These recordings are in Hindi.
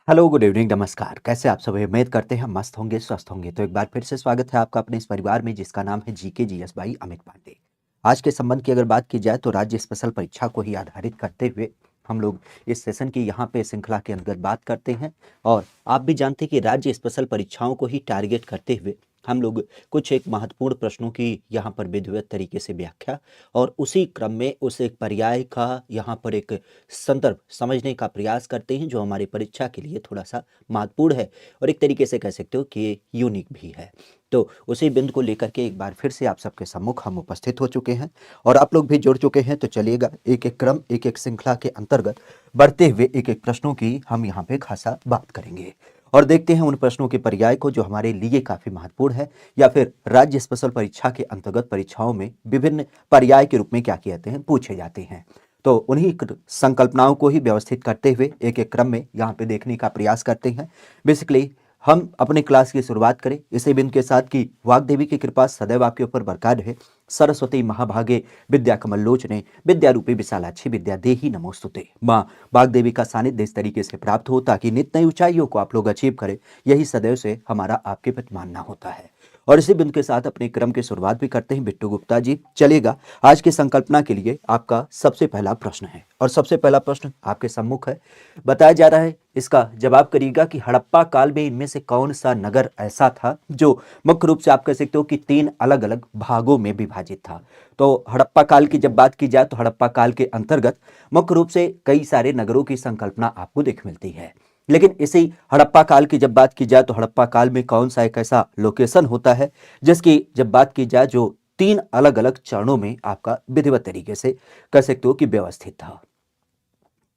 हेलो, गुड इवनिंग, नमस्कार। कैसे आप सभी? उम्मीद करते हैं मस्त होंगे, स्वस्थ होंगे। तो एक बार फिर से स्वागत है आपका अपने इस परिवार में जिसका नाम है GK GS by Amit Pandey. आज के संबंध की अगर बात की जाए तो राज्य स्पेशल परीक्षा को ही आधारित करते हुए हम लोग इस सेशन की यहाँ पे श्रृंखला के अंतर्गत बात करते हैं। और आप भी जानते हैं कि राज्य स्पेशल परीक्षाओं को ही टारगेट करते हुए हम लोग कुछ एक महत्वपूर्ण प्रश्नों की यहाँ पर विधिवत तरीके से व्याख्या और उसी क्रम में उस एक पर्याय का यहाँ पर एक संदर्भ समझने का प्रयास करते हैं जो हमारी परीक्षा के लिए थोड़ा सा महत्वपूर्ण है और एक तरीके से कह सकते हो कि यूनिक भी है। तो उसी बिंदु को लेकर के एक बार फिर से आप सबके सम्मुख हम उपस्थित हो चुके हैं और आप लोग भी जुड़ चुके हैं। तो चलिएगा एक एक क्रम एक एक श्रृंखला के अंतर्गत बढ़ते हुए एक एक प्रश्नों की हम यहाँ पे खासा बात करेंगे और देखते हैं उन प्रश्नों के पर्याय को जो हमारे लिए काफी महत्वपूर्ण है या फिर राज्य स्पेशल परीक्षा के अंतर्गत परीक्षाओं में विभिन्न पर्याय के रूप में क्या कहते हैं पूछे जाते हैं। तो उन्हीं संकल्पनाओं को ही व्यवस्थित करते हुए एक एक क्रम में यहाँ पे देखने का प्रयास करते हैं। बेसिकली हम अपने क्लास की शुरुआत करें इसी बिंदु के साथ कि वाग्देवी की कृपा सदैव आपके ऊपर बरकरार रहे। सरस्वती महाभागे विद्या कमल लोचने विद्या रूपी विशालाक्षी विद्या देही नमोस्तुते। माँ वाग्देवी का सानिध्य इस तरीके से प्राप्त हो ताकि नित्य नई ऊंचाइयों को आप लोग अचीव करें। यही सदैव से हमारा आपके प्रति मानना होता है और इसी बिंदु के साथ अपने क्रम की शुरुआत भी करते हैं। बिट्टू गुप्ता जी चलेगा। आज की संकल्पना के लिए आपका सबसे पहला प्रश्न है और सबसे पहला प्रश्न आपके सम्मुख है। बताया जा रहा है इसका जवाब करिएगा कि हड़प्पा काल में इनमें से कौन सा नगर ऐसा था जो मुख्य रूप से आप कह सकते हो कि 3 अलग अलग भागों में विभाजित था। तो हड़प्पा काल की जब बात की जाए तो हड़प्पा काल के अंतर्गत मुख्य रूप से कई सारे नगरों की संकल्पना आपको देख मिलती है। लेकिन इसी हड़प्पा काल की जब बात की जाए तो हड़प्पा काल में कौन सा एक ऐसा लोकेशन होता है जिसकी जब बात की जाए जो 3 अलग अलग चरणों में आपका विधिवत तरीके से कह सकते हो कि व्यवस्थित था।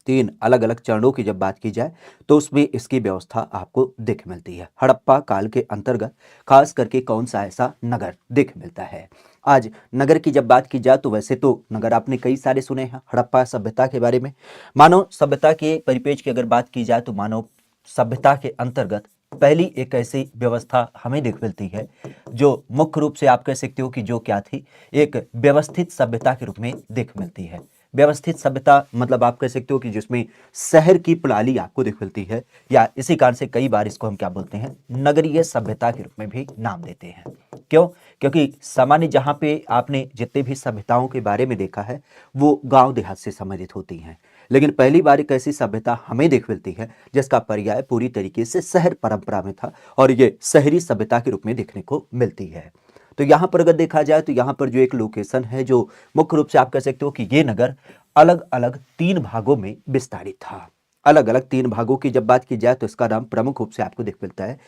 3 अलग अलग चरणों की जब बात की जाए तो उसमें इसकी व्यवस्था आपको दिख मिलती है। हड़प्पा काल के अंतर्गत खास करके कौन सा ऐसा नगर दिख मिलता है। आज नगर की जब बात की जाए तो वैसे तो नगर आपने कई सारे सुने हैं हड़प्पा सभ्यता के बारे में। मानव सभ्यता के परिपेक्ष की अगर बात की जाए तो मानव सभ्यता के अंतर्गत पहली एक ऐसी व्यवस्था हमें दिख मिलती है जो मुख्य रूप से आप कह सकते हो कि जो क्या थी एक व्यवस्थित सभ्यता के रूप में दिख मिलती है। व्यवस्थित सभ्यता मतलब आप कह सकते हो कि जिसमें शहर की प्रणाली आपको दिख मिलती है या इसी कारण से कई बार इसको हम क्या बोलते हैं नगरीय सभ्यता के रूप में भी नाम देते हैं। क्यों? क्योंकि सामान्य जहां पे आपने जितने भी सभ्यताओं के बारे में देखा है वो गांव देहात से संबंधित होती हैं। लेकिन पहली बार एक ऐसी सभ्यता हमें देख मिलती है जिसका पर्याय पूरी तरीके से शहर परंपरा में था और ये शहरी सभ्यता के रूप में देखने को मिलती है। तो यहाँ पर अगर देखा जाए तो यहाँ पर जो एक लोकेशन है जो मुख्य रूप से आप कह सकते हो कि ये नगर अलग अलग 3 भागों में विस्तारित था। अलग अलग 3 भागों की जब बात की जाए तो इसका नाम प्रमुख रूप से आपको दिख मिलता है।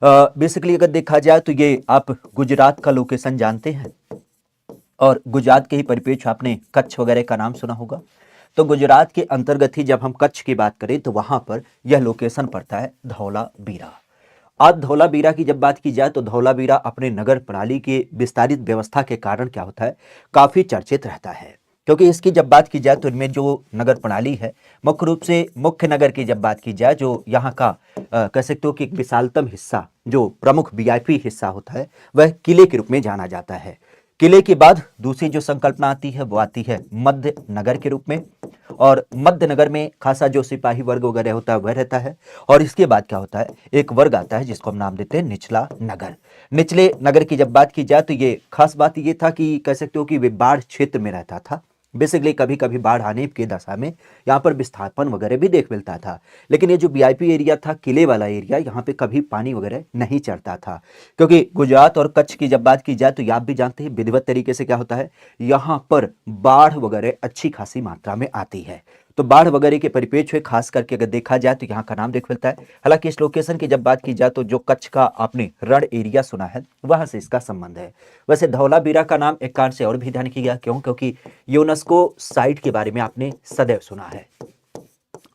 बेसिकली अगर देखा जाए तो ये आप गुजरात का लोकेशन जानते हैं और गुजरात के ही परिप्रेक्ष्य आपने कच्छ वगैरह का नाम सुना होगा। तो गुजरात के अंतर्गत ही जब हम कच्छ की बात करें तो वहां पर यह लोकेशन पड़ता है धौलावीरा। आज धौलावीरा की जब बात की जाए तो धौलावीरा अपने नगर प्रणाली के विस्तारित व्यवस्था के कारण क्या होता है काफी चर्चित रहता है। क्योंकि इसकी जब बात की जाए तो इनमें जो नगर प्रणाली है मुख्य रूप से मुख्य नगर की जब बात की जाए जो यहाँ का कह सकते हो कि एक विशालतम हिस्सा जो प्रमुख वीआईपी हिस्सा होता है वह किले के रूप में जाना जाता है। किले के बाद दूसरी जो संकल्पना आती है वो आती है मध्य नगर के रूप में और मध्य नगर में खासा जो सिपाही वर्ग वगैरह होता है वह रहता है। और इसके बाद क्या होता है एक वर्ग आता है जिसको हम नाम देते हैं निचला नगर। निचले नगर की जब बात की जाए तो ये खास बात ये था कि कह सकते हो कि वे बाढ़ क्षेत्र में रहता था। बेसिकली कभी कभी बाढ़ आने की दशा में यहाँ पर विस्थापन वगैरह भी देख मिलता था। लेकिन ये जो वीआईपी एरिया था किले वाला एरिया यहाँ पे कभी पानी वगैरह नहीं चढ़ता था। क्योंकि गुजरात और कच्छ की जब बात की जाए तो आप भी जानते हैं विधिवत तरीके से क्या होता है यहाँ पर बाढ़ वगैरह अच्छी खासी मात्रा में आती है। तो बाढ़ वगैरह के परिप्रेक्ष्य में खास करके अगर देखा जाए तो यहाँ का नाम देख मिलता है। हालांकि इस लोकेशन की जब बात की जाए तो जो कच्छ का आपने रण एरिया सुना है वहां से इसका संबंध है। वैसे धौलावीरा का नाम एक कारण से और भी ध्यान किया क्यों क्योंकि यूनेस्को साइट के बारे में आपने सदैव सुना है।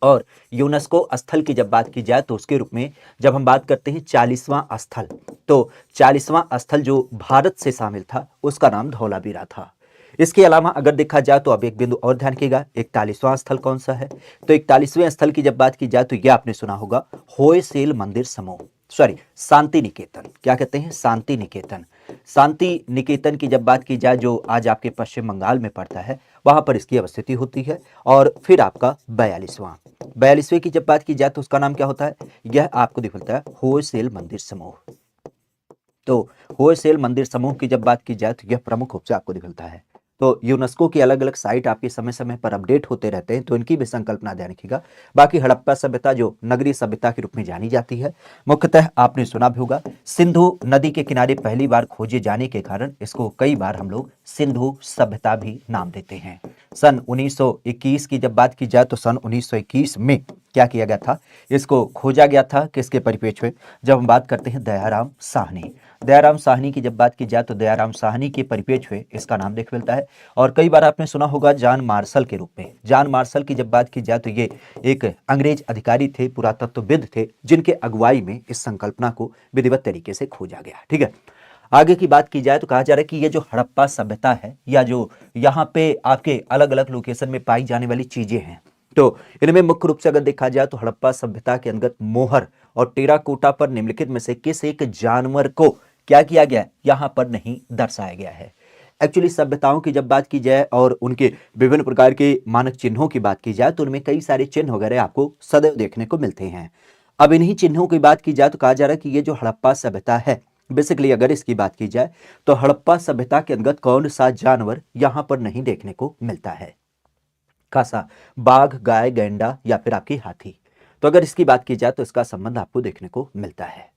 और यूनेस्को स्थल की जब बात की जाए तो उसके रूप में जब हम बात करते हैं 40वां स्थल तो 40वां स्थल जो भारत से शामिल था उसका नाम धौलावीरा था। इसके अलावा अगर देखा जाए तो अब एक बिंदु और ध्यान कीजिएगा 41वां स्थल कौन सा है। तो 41वें स्थल की जब बात की जाए तो यह आपने सुना होगा होयसेल मंदिर समूह। सॉरी, शांति निकेतन। क्या कहते हैं? शांति निकेतन। शांति निकेतन की जब बात की जाए, जो आज आपके पश्चिम बंगाल में पड़ता है, वहां पर इसकी अवस्थिति होती है। और फिर आपका 42वां की जब बात की जाए तो उसका नाम क्या होता है? यह आपको दिख मिलता है होयसेल मंदिर समूह। तो होयसेल मंदिर समूह की जब बात की जाए तो यह प्रमुख रूप से आपको दिख मिलता है। तो यूनेस्को की अलग अलग साइट आपके समय समय पर अपडेट होते रहते हैं, तो इनकी भी संकल्पना ध्यान रखिएगा। बाकी हड़प्पा सभ्यता जो नगरीय सभ्यता के रूप में जानी जाती है, मुख्यतः आपने सुना भी होगा, सिंधु नदी के किनारे पहली बार खोजे जाने के कारण इसको कई बार हम लोग सिंधु सभ्यता भी नाम देते हैं। सन 1921 की जब बात की जाए तो सन 1921 में क्या किया गया था? इसको खोजा गया था किसके परिप्रेक्ष्य में? जब हम बात करते हैं दयाराम साहनी। दयाराम साहनी की जब बात की जाए तो दयाराम साहनी के परिप्रेक्ष्य में इसका नाम देख मिलता है। और कई बार आपने सुना होगा जॉन मार्शल के रूप में। जॉन मार्शल की जब बात की जाए तो ये एक अंग्रेज अधिकारी थे, पुरातत्वविद थे, जिनके अगुवाई में इस संकल्पना को विधिवत तरीके से खोजा गया। ठीक है, आगे की बात की जाए तो कहा जा रहा है कि ये जो हड़प्पा सभ्यता है, या जो यहाँ पे आपके अलग अलग लोकेशन में पाई जाने वाली चीजें हैं, तो इनमें मुख्य रूप से अगर देखा जाए तो हड़प्पा सभ्यता के अंतर्गत मोहर और टेराकोटा पर निम्नलिखित में से किस एक जानवर को क्या किया गया है? यहां पर नहीं दर्शाया गया है। एक्चुअली सभ्यताओं की जब बात की जाए और उनके विभिन्न प्रकार के मानक चिन्हों की बात की जाए तो उनमें कई सारे चिन्ह वगैरह आपको सदैव देखने को मिलते हैं। अब इन्हीं चिन्हों की बात की जाए तो कहा जा रहा है कि ये जो हड़प्पा सभ्यता है, बेसिकली अगर इसकी बात की जाए तो हड़प्पा सभ्यता के अंतर्गत कौन सा जानवर यहां पर नहीं देखने को मिलता है? खासा बाघ, गाय, गैंडा या फिर आपकी हाथी। तो अगर इसकी बात की जाए तो इसका संबंध आपको देखने को मिलता है।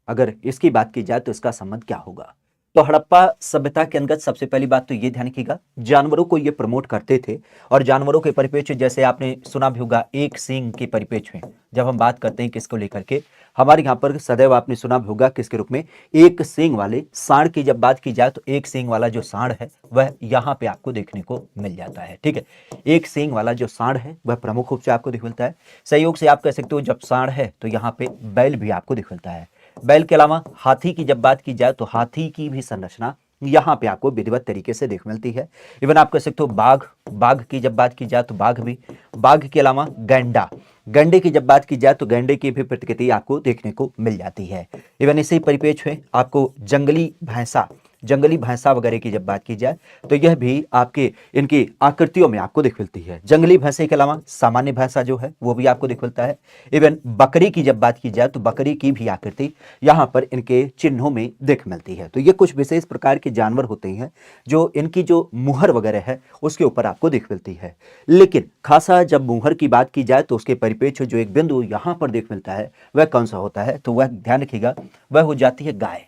अगर इसकी बात की जाए तो इसका संबंध क्या होगा? तो हड़प्पा सभ्यता के अंतर्गत सबसे पहली बात तो ये ध्यान रखिएगा, जानवरों को ये प्रमोट करते थे। और जानवरों के परिप्रेक्ष्य जैसे आपने सुना भी होगा एक सींग के परिप्रेक्ष्य में जब हम बात करते हैं किसको लेकर के, हमारे यहाँ पर सदैव आपने सुना भी होगा किसके रूप में? एक सींग वाले सांड की जब बात की जाए तो एक सींग वाला जो सांड है वह यहाँ पे आपको देखने को मिल जाता है। ठीक है, एक सींग वाला जो सांड है वह प्रमुख रूप से आपको दिख मिलता है। संयोग से आप कह सकते हो जब सांड है तो यहाँ पे बैल भी आपको दिख मिलता है। बैल के अलावा हाथी की जब बात की जाए तो हाथी की भी संरचना यहां पे आपको विधिवत तरीके से देख मिलती है। इवन आप कह सकते हो बाघ, बाघ की जब बात की जाए तो बाघ भी, बाघ के अलावा गैंडा, गैंडे की जब बात की जाए तो गैंडे की भी प्रतिकृति आपको देखने को मिल जाती है। इवन इसी परिप्रेक्ष्य में आपको जंगली भैंसा, जंगली भैंसा वगैरह की जब बात की जाए तो यह भी आपके इनकी आकृतियों में आपको दिख मिलती है। जंगली भैंसे के अलावा सामान्य भैंसा जो है वो भी आपको दिख मिलता है। इवन बकरी की जब बात की जाए तो बकरी की भी आकृति यहां पर इनके चिन्हों में दिख मिलती है। तो ये कुछ विशेष प्रकार के जानवर होते हैं जो इनकी जो मुहर वगैरह है उसके ऊपर आपको दिख मिलती है। लेकिन खासा जब मुहर की बात की जाए तो उसके परिप्रेक्ष्य जो एक बिंदु यहां पर देख मिलता है वह कौन सा होता है? तो वह ध्यान रखिएगा, वह हो जाती है गाय।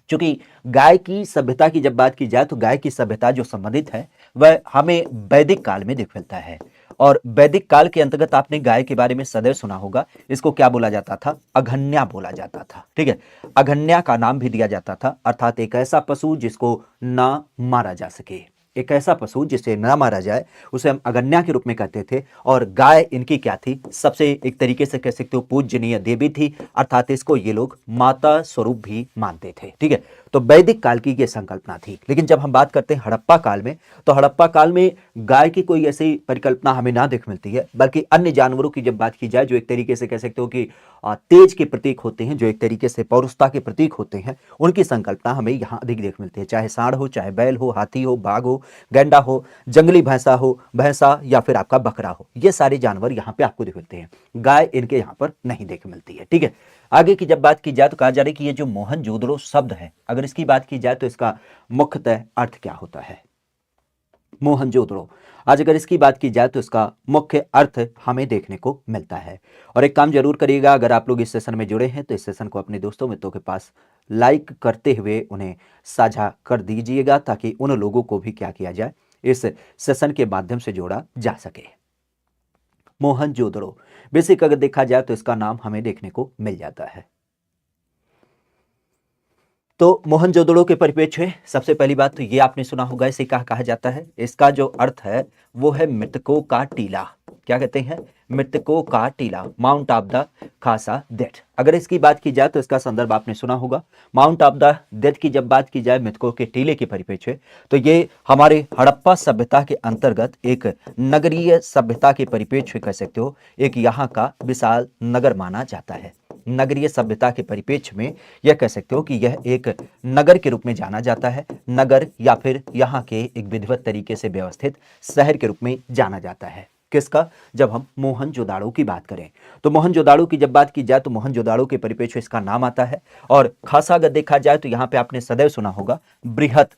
चूंकि गाय की सभ्यता की जब बात की जाए तो गाय की सभ्यता जो संबंधित है वह हमें वैदिक काल में दिख मिलता है। और वैदिक काल के अंतर्गत आपने गाय के बारे में सदैव सुना होगा, इसको क्या बोला जाता था? अघन्या बोला जाता था। ठीक है, अघन्या का नाम भी दिया जाता था, अर्थात एक ऐसा पशु जिसको ना मारा जा सके, एक ऐसा पशु जिसे ना मारा जाए उसे हम अगन्या के रूप में कहते थे। और गाय इनकी क्या थी? सबसे एक तरीके से कह सकते हो पूजनीय देवी थी, अर्थात इसको ये लोग माता स्वरूप भी मानते थे। ठीक है, तो वैदिक काल की ये संकल्पना थी। लेकिन जब हम बात करते हैं हड़प्पा काल में, तो हड़प्पा काल में गाय की कोई ऐसी परिकल्पना हमें ना दिख मिलती है, बल्कि अन्य जानवरों की जब बात की जाए जो एक तरीके से कह सकते हो कि तेज के प्रतीक होते हैं, जो एक तरीके से पौरुषता के प्रतीक होते हैं, उनकी संकल्पना हमें यहाँ अधिक देख मिलती है। चाहे सांड हो, चाहे बैल हो, हाथी हो, बाघ हो, गैंडा हो, जंगली भैंसा हो, भैंसा या फिर आपका बकरा हो, ये सारे जानवर यहाँ पे आपको दिख मिलते हैं। गाय इनके यहाँ पर नहीं देख मिलती है। ठीक है, आगे की जब बात की जाए तो कहा जा रहा है कि ये जो मोहनजोदड़ो शब्द है, अगर इसकी बात की जाए तो इसका मुख्यतः अर्थ क्या होता है? मोहनजोदड़ो, आज अगर इसकी बात की जाए तो इसका मुख्य अर्थ हमें देखने को मिलता है। और एक काम जरूर करिएगा, अगर आप लोग इस सेशन में जुड़े हैं तो इस सेशन को अपने दोस्तों मित्रों के पास लाइक करते हुए उन्हें साझा कर दीजिएगा, ताकि उन लोगों को भी क्या किया जाए, इस सेशन के माध्यम से जोड़ा जा सके। मोहनजोदड़ो बेसिक अगर देखा जाए तो इसका नाम हमें देखने को मिल जाता है। तो मोहनजोदड़ो के परिप्रेक्ष्य में सबसे पहली बात तो ये आपने सुना होगा, इसे क्या कहा जाता है? इसका जो अर्थ है वो है मृतकों का टीला। क्या कहते हैं? मृतकों का टीला, माउंट ऑफ द खासा डेड। अगर इसकी बात की जाए तो इसका संदर्भ आपने सुना होगा। माउंट ऑफ द डेड की जब बात की जाए मृतकों के टीले के परिप्रेक्ष्य में, तो ये हमारे हड़प्पा सभ्यता के अंतर्गत एक नगरीय सभ्यता के परिप्रेक्ष्य कह सकते हो, एक यहाँ का विशाल नगर माना जाता है। नगरीय सभ्यता के परिप्रेक्ष्य में यह कह सकते हो कि यह एक नगर के रूप में जाना जाता है। नगर या फिर यहाँ के एक विधिवत तरीके से व्यवस्थित शहर के रूप में जाना जाता है। किसका? जब हम मोहनजोदाड़ो की बात करें तो मोहनजोदाड़ो की जब बात की जाए तो मोहनजोदाड़ो के परिप्रेक्ष्य इसका नाम आता है। और खासा अगर देखा जाए तो यहाँ पे आपने सदैव सुना होगा बृहत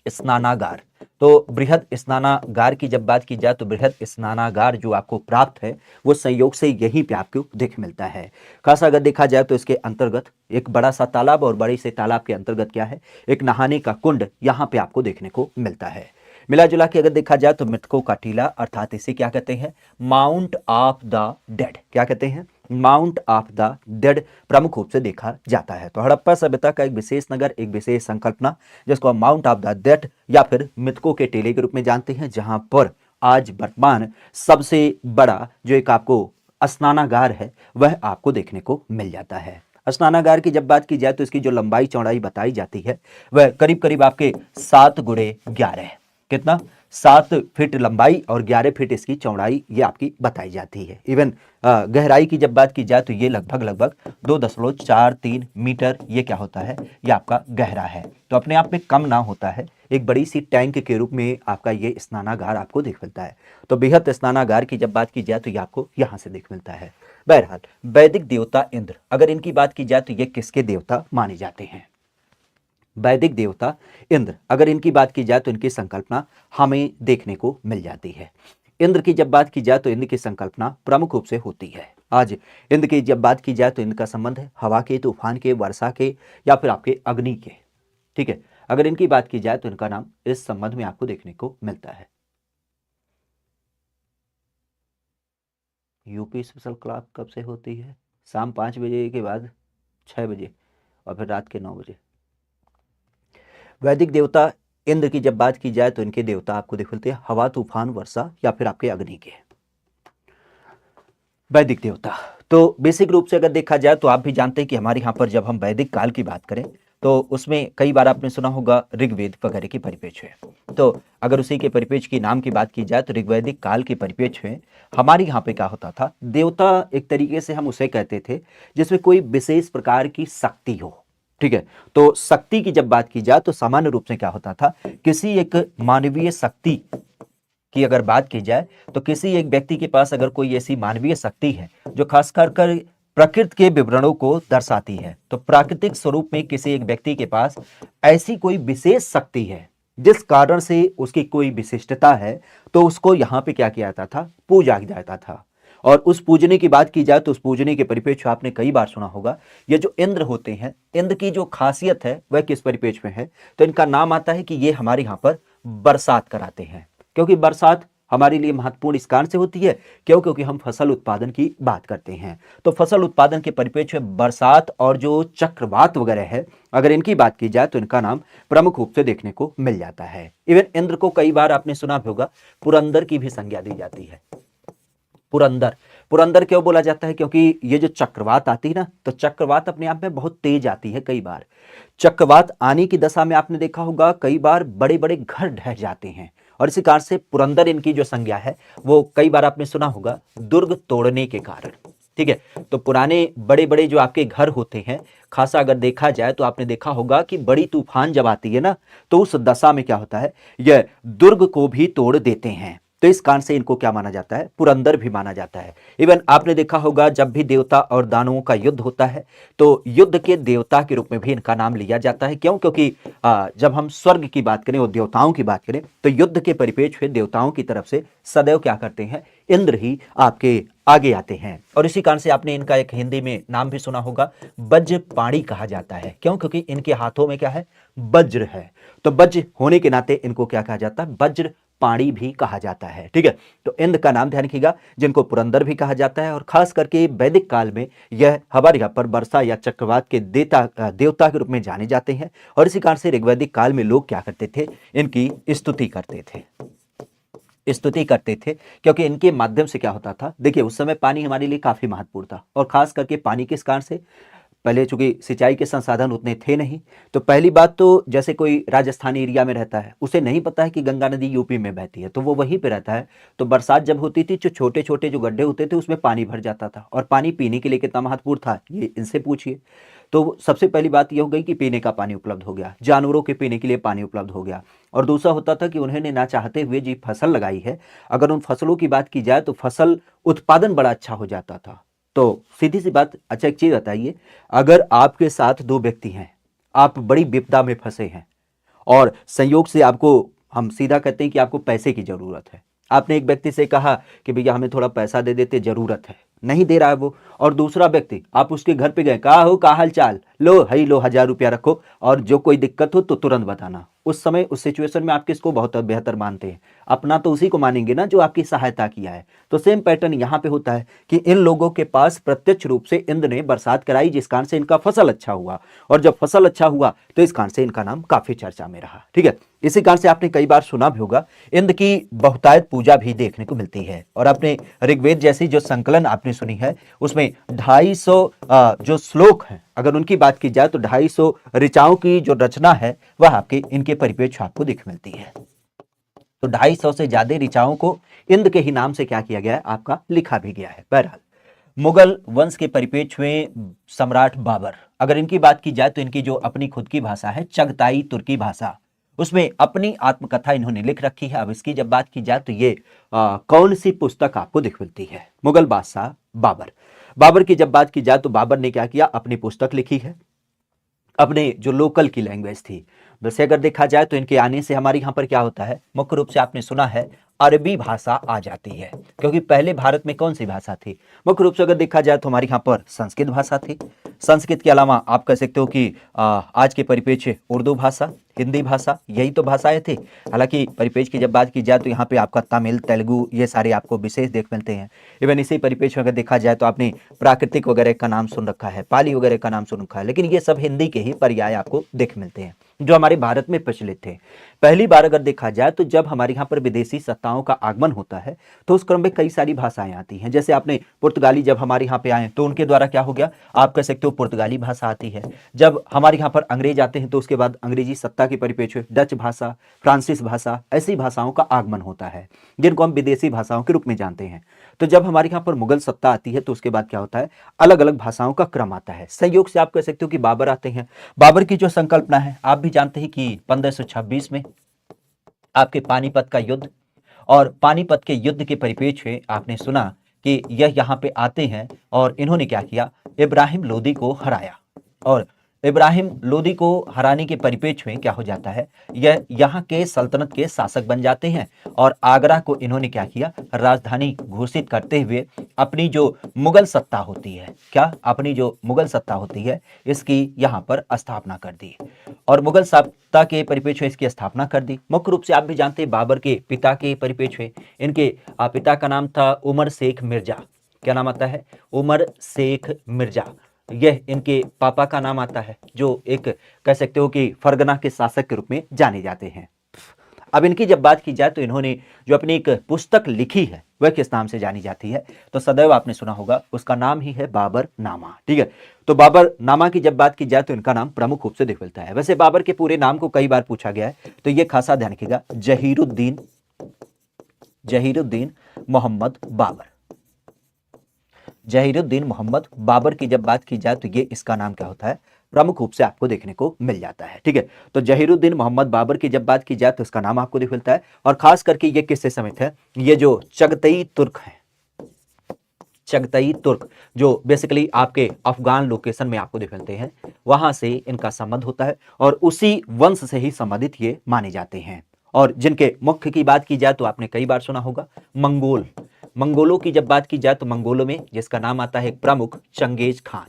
स्नानागार। तो बृहद स्नानागार की जब बात की जाए तो बृहद स्नानागार जो आपको प्राप्त है वो संयोग से यहीं पे आपको देख मिलता है। खासा अगर देखा जाए तो इसके अंतर्गत एक बड़ा सा तालाब, और बड़े से तालाब के अंतर्गत क्या है? एक नहाने का कुंड यहाँ पे आपको देखने को मिलता है। मिला जुला के अगर देखा जाए तो मृतकों का टीला अर्थात इसे क्या कहते हैं? Mount of the dead. क्या कहते हैं? माउंट ऑफ द डेड प्रमुख रूप से देखा जाता है। तो हड़प्पा सभ्यता का एक विशेष नगर, एक विशेष संकल्पना जिसको हम माउंट ऑफ द डेड या फिर मृतकों के टीले के रूप में जानते हैं, जहां पर आज वर्तमान सबसे बड़ा जो एक आपको स्नानागार है वह आपको देखने को मिल जाता है। स्नानागार की जब बात की जाए तो इसकी जो लंबाई चौड़ाई बताई जाती है वह करीब करीब आपके 7x11। कितना? 7 फीट लंबाई और 11 फीट इसकी चौड़ाई ये आपकी बताई जाती है। इवन गहराई की जब बात की जाए तो ये लगभग 2.43 मीटर ये क्या होता है? ये आपका गहरा है। तो अपने आप में कम ना होता है, एक बड़ी सी टैंक के रूप में आपका ये स्नानागार आपको देख मिलता है। तो बृहत स्नानागार की जब बात की जाए तो ये आपको यहाँ से देख मिलता है। बहरहाल वैदिक देवता इंद्र, अगर इनकी बात की जाए तो ये किसके देवता माने जाते हैं? वैदिक देवता इंद्र, अगर इनकी बात की जाए तो इनकी संकल्पना हमें देखने को मिल जाती है। इंद्र की जब बात की जाए तो इंद्र की संकल्पना प्रमुख रूप से होती है। आज इंद्र की जब बात की जाए तो इंद्र का संबंध है हवा के, तूफान के, वर्षा के या फिर आपके अग्नि के। ठीक है, अगर इनकी बात की जाए तो इनका नाम इस संबंध में आपको देखने को मिलता है। यूपी स्पेशल क्लास कब से होती है? शाम 5 बजे के बाद 6 बजे और फिर रात के 9 बजे। वैदिक देवता इंद्र की जब बात की जाए तो इनके देवता आपको देख मिलते हैं हवा, तूफान, वर्षा या फिर आपके अग्नि के। वैदिक देवता तो बेसिक रूप से अगर देखा जाए तो आप भी जानते हैं कि हमारे यहाँ पर जब हम वैदिक काल की बात करें तो उसमें कई बार आपने सुना होगा ऋग्वेद वगैरह के परिप्रेक्ष्य है। तो अगर उसी के परिप्रेक्ष्य की नाम की बात की जाए तो ऋग्वैदिक काल के परिप्रेक्ष्य में हमारे यहाँ पे क्या होता था? देवता एक तरीके से हम उसे कहते थे जिसमें कोई विशेष प्रकार की शक्ति हो। ठीक है, तो शक्ति की जब बात की जाए तो सामान्य रूप से क्या होता था? किसी एक मानवीय शक्ति की अगर बात की जाए तो किसी एक व्यक्ति के पास अगर कोई ऐसी मानवीय शक्ति है जो खास कर प्रकृति के विवरणों को दर्शाती है, तो प्राकृतिक स्वरूप में किसी एक व्यक्ति के पास ऐसी कोई विशेष शक्ति है जिस कारण से उसकी कोई विशिष्टता है, तो उसको यहाँ पे क्या किया जाता था? पूजा जाता था। और उस पूजने की बात की जाए तो उस पूजने के परिप्रेक्ष्य आपने कई बार सुना होगा, ये जो इंद्र होते हैं, इंद्र की जो खासियत है वह किस परिप्रेक्ष्य में है? तो इनका नाम आता है कि ये हमारे यहाँ पर बरसात कराते हैं। क्योंकि बरसात हमारे लिए महत्वपूर्ण इस कारण से होती है क्योंकि हम फसल उत्पादन की बात करते हैं। तो फसल उत्पादन के परिप्रेक्ष्य में बरसात और जो चक्रवात वगैरह है, अगर इनकी बात की जाए तो इनका नाम प्रमुख रूप से देखने को मिल जाता है। इवन इंद्र को कई बार आपने सुना भी होगा पुरंदर की भी संज्ञा दी जाती है। पुरंदर, पुरंदर क्यों बोला जाता है? क्योंकि ये जो चक्रवात आती है ना, तो चक्रवात अपने आप में बहुत तेज आती है। कई बार चक्रवात आने की दशा में आपने देखा होगा कई बार बड़े बड़े घर ढह जाते हैं, और इसी कारण से पुरंदर इनकी जो संज्ञा है वो कई बार आपने सुना होगा दुर्ग तोड़ने के कारण। ठीक है, तो पुराने बड़े बड़े जो आपके घर होते हैं, खासा अगर देखा जाए तो आपने देखा होगा कि बड़ी तूफान जब आती है ना, तो उस दशा में क्या होता है? यह दुर्ग को भी तोड़ देते हैं। तो इस कारण से इनको क्या माना जाता है? पुरंदर भी माना जाता है। इवन आपने देखा होगा जब भी देवता और दानवों का युद्ध होता है तो युद्ध के देवता के रूप में भी इनका नाम लिया जाता है। क्यों? क्योंकि जब हम स्वर्ग की बात करें और देवताओं की बात करें तो युद्ध के परिप्रेक्ष्य में देवताओं की तरफ से सदैव क्या करते हैं? इंद्र ही आपके आगे आते हैं। और इसी कारण से आपने इनका एक हिंदी में नाम भी सुना होगा, वज्रपाणी कहा जाता है। क्यों? क्योंकि इनके हाथों में क्या है? वज्र है। तो वज्र होने के नाते इनको क्या कहा जाता है? वज्र पाणी भी कहा जाता है। ठीक है, तो इंद्र का नाम ध्यान रखिएगा, जिनको पुरंदर भी कहा जाता है, और खास करके वैदिक काल में यह हमारे यहाँ पर वर्षा या चक्रवात के देवता के रूप में जाने जाते हैं। और इसी कारण से ऋग्वैदिक काल में लोग क्या करते थे, इनकी स्तुति करते थे, क्योंकि इनके माध्यम से क्या होता था, देखिए उस समय पानी हमारे लिए काफी महत्वपूर्ण था, और खास करके पानी किस कारण से, पहले चूंकि सिंचाई के संसाधन उतने थे नहीं, तो पहली बात तो जैसे कोई राजस्थान एरिया में रहता है, उसे नहीं पता है कि गंगा नदी यूपी में बहती है, तो वो वहीं पे रहता है, तो बरसात जब होती थी, जो छोटे छोटे जो गड्ढे होते थे उसमें पानी भर जाता था, और पानी पीने के लिए कितना महत्वपूर्ण था ये इनसे पूछिए। तो सबसे पहली बात यह हो गई कि पीने का पानी उपलब्ध हो गया, जानवरों के पीने के लिए पानी उपलब्ध हो गया, और दूसरा होता था कि उन्होंने ना चाहते हुए जी फसल लगाई है, अगर उन फसलों की बात की जाए तो फसल उत्पादन बड़ा अच्छा हो जाता था। तो सीधी सी बात, अच्छा एक चीज बताइए, अगर आपके साथ दो व्यक्ति हैं, आप बड़ी विपदा में फंसे हैं, और संयोग से आपको, हम सीधा कहते हैं कि आपको पैसे की जरूरत है, आपने एक व्यक्ति से कहा कि भैया हमें थोड़ा पैसा दे देते, जरूरत है, नहीं दे रहा है वो, और दूसरा व्यक्ति, आप उसके घर पे गए, कहा हो का हाल चाल, लो हई लो 1000 रुपया रखो, और जो कोई दिक्कत हो तो तुरंत बताना। उस समय उस सिचुएशन में आप किसको बहुत बेहतर मानते हैं, अपना तो उसी को मानेंगे ना जो आपकी सहायता किया है। तो सेम पैटर्न यहाँ पे होता है कि इन लोगों के पास प्रत्यक्ष रूप से इंद्र ने बरसात कराई, जिस कारण से इनका फसल अच्छा हुआ, और जब फसल अच्छा हुआ तो इस कारण से इनका नाम काफी चर्चा में रहा। ठीक है, इसी कारण से आपने कई बार सुना भी होगा, इंद्र की बहुतायत पूजा भी देखने को मिलती है। और आपने ऋग्वेद जैसी जो संकलन आपने सुनी है, उसमें 250 जो श्लोक हैं, अगर उनकी बात की जाए तो 250 ऋचाओं की जो रचना है वह आपके इनके परिपेक्ष आपको दिख मिलती है। तो 250 से ज्यादा ऋचाओं को इंद्र के ही नाम से क्या किया गया है, आपका लिखा भी गया है। बहरहाल, मुगल वंश के परिप्रेक्ष्य में सम्राट बाबर, अगर इनकी बात की जाए तो इनकी जो अपनी खुद की भाषा है चगताई तुर्की भाषा, उसमें अपनी आत्मकथा इन्होंने लिख रखी है। अब इसकी जब बात की जाए तो ये कौन सी पुस्तक आपको दिख मिलती है, मुगल बादशाह बाबर। बाबर की जब बात की जाए तो बाबर ने क्या किया, अपनी पुस्तक लिखी है, अपने जो लोकल की लैंग्वेज थी। वैसे अगर देखा जाए तो इनके आने से हमारे यहाँ पर क्या होता है, मुख्य रूप से आपने सुना है अरबी भाषा आ जाती है, क्योंकि पहले भारत में कौन सी भाषा थी, मुख्य रूप से अगर देखा जाए तो हमारे यहाँ पर संस्कृत भाषा थी। संस्कृत के अलावा आप कह सकते हो कि आज के परिप्रेक्ष्य उर्दू भाषा, हिंदी भाषा, यही तो भाषाएं थी। हालांकि परिप्रेक्ष्य की जब बात की जाए तो यहाँ पे आपका तमिल, तेलुगु, ये सारे आपको विशेष देख मिलते हैं। इवन इसी परिप्रेक्ष्य में अगर देखा जाए तो आपने प्राकृतिक वगैरह का नाम सुन रखा है, पाली वगैरह का नाम सुन रखा है, लेकिन ये सब हिंदी के ही पर्याय आपको देख मिलते हैं जो हमारे भारत में प्रचलित थे। पहली बार अगर देखा जाए तो जब हमारे यहाँ पर विदेशी सत्ताओं का आगमन होता है तो उस क्रम में कई सारी भाषाएं आती हैं। जैसे आपने पुर्तगाली जब हमारे यहाँ पे आए तो उनके द्वारा क्या हो गया, आप कह सकते हो पुर्तगाली भाषा आती है। जब हमारे यहाँ पर अंग्रेज आते हैं तो उसके बाद अंग्रेजी सत्ता के परिप्रेक्ष्य डच भाषा, फ्रांसीसी भाषा, ऐसी भाषाओं का आगमन होता है जिनको हम विदेशी भाषाओं के रूप में जानते हैं। तो जब हमारे यहाँ पर मुगल सत्ता आती है तो उसके बाद क्या होता है, अलग अलग भाषाओं का क्रम आता है। संयोग से आप कह सकते हो कि बाबर आते हैं। बाबर की जो संकल्पना है, आप भी जानते हैं कि 1526 में आपके पानीपत का युद्ध, और पानीपत के युद्ध के परिप्रेक्ष्य में आपने सुना कि यह यहाँ पे आते हैं और इन्होंने क्या किया, इब्राहिम लोदी को हराया। और इब्राहिम लोदी को हराने के परिप्रेक्ष्य में क्या हो जाता है, यह यहाँ के सल्तनत के शासक बन जाते हैं, और आगरा को इन्होंने क्या किया, राजधानी घोषित करते हुए अपनी जो मुगल सत्ता होती है, क्या अपनी जो मुगल सत्ता होती है इसकी यहाँ पर स्थापना कर दी, और मुगल सत्ता के परिप्रेक्ष्य में इसकी स्थापना कर दी। मुख्य रूप से आप भी जानते हैं बाबर के पिता के परिप्रेक्ष्य में, इनके पिता का नाम था उमर शेख मिर्जा। क्या नाम आता है, उमर शेख मिर्जा। यह इनके पापा का नाम आता है, जो एक कह सकते हो कि फरगना के शासक के रूप में जाने जाते हैं। अब इनकी जब बात की जाए तो इन्होंने जो अपनी एक पुस्तक लिखी है वह किस नाम से जानी जाती है, तो सदैव आपने सुना होगा, उसका नाम ही है बाबर नामा। ठीक है, तो बाबर नामा की जब बात की जाए तो इनका नाम प्रमुख रूप से दिख मिलता है। वैसे बाबर के पूरे नाम को कई बार पूछा गया है, तो यह खासा ध्यान रखिएगा, जहीरुद्दीन मोहम्मद बाबर। जहीरुद्दीन मोहम्मद बाबर की जब बात की जाए तो ये इसका नाम क्या होता है, प्रमुख रूप से आपको देखने को मिल जाता है। ठीक है, तो जहीरुद्दीन मोहम्मद बाबर की जब बात की जाए तो इसका नाम आपको दिख मिलता है, और खास करके ये किससे समित है, ये जो चगतई तुर्क है, चगतई तुर्क जो बेसिकली आपके अफगान लोकेशन में आपको दिख मिलते हैं, वहां से इनका संबंध होता है, और उसी वंश से ही संबंधित ये माने जाते हैं। और जिनके मुख्य की बात की जाए तो आपने कई बार सुना होगा मंगोलों की जब बात की जाए तो मंगोलों में जिसका नाम आता है प्रमुख चंगेज खान।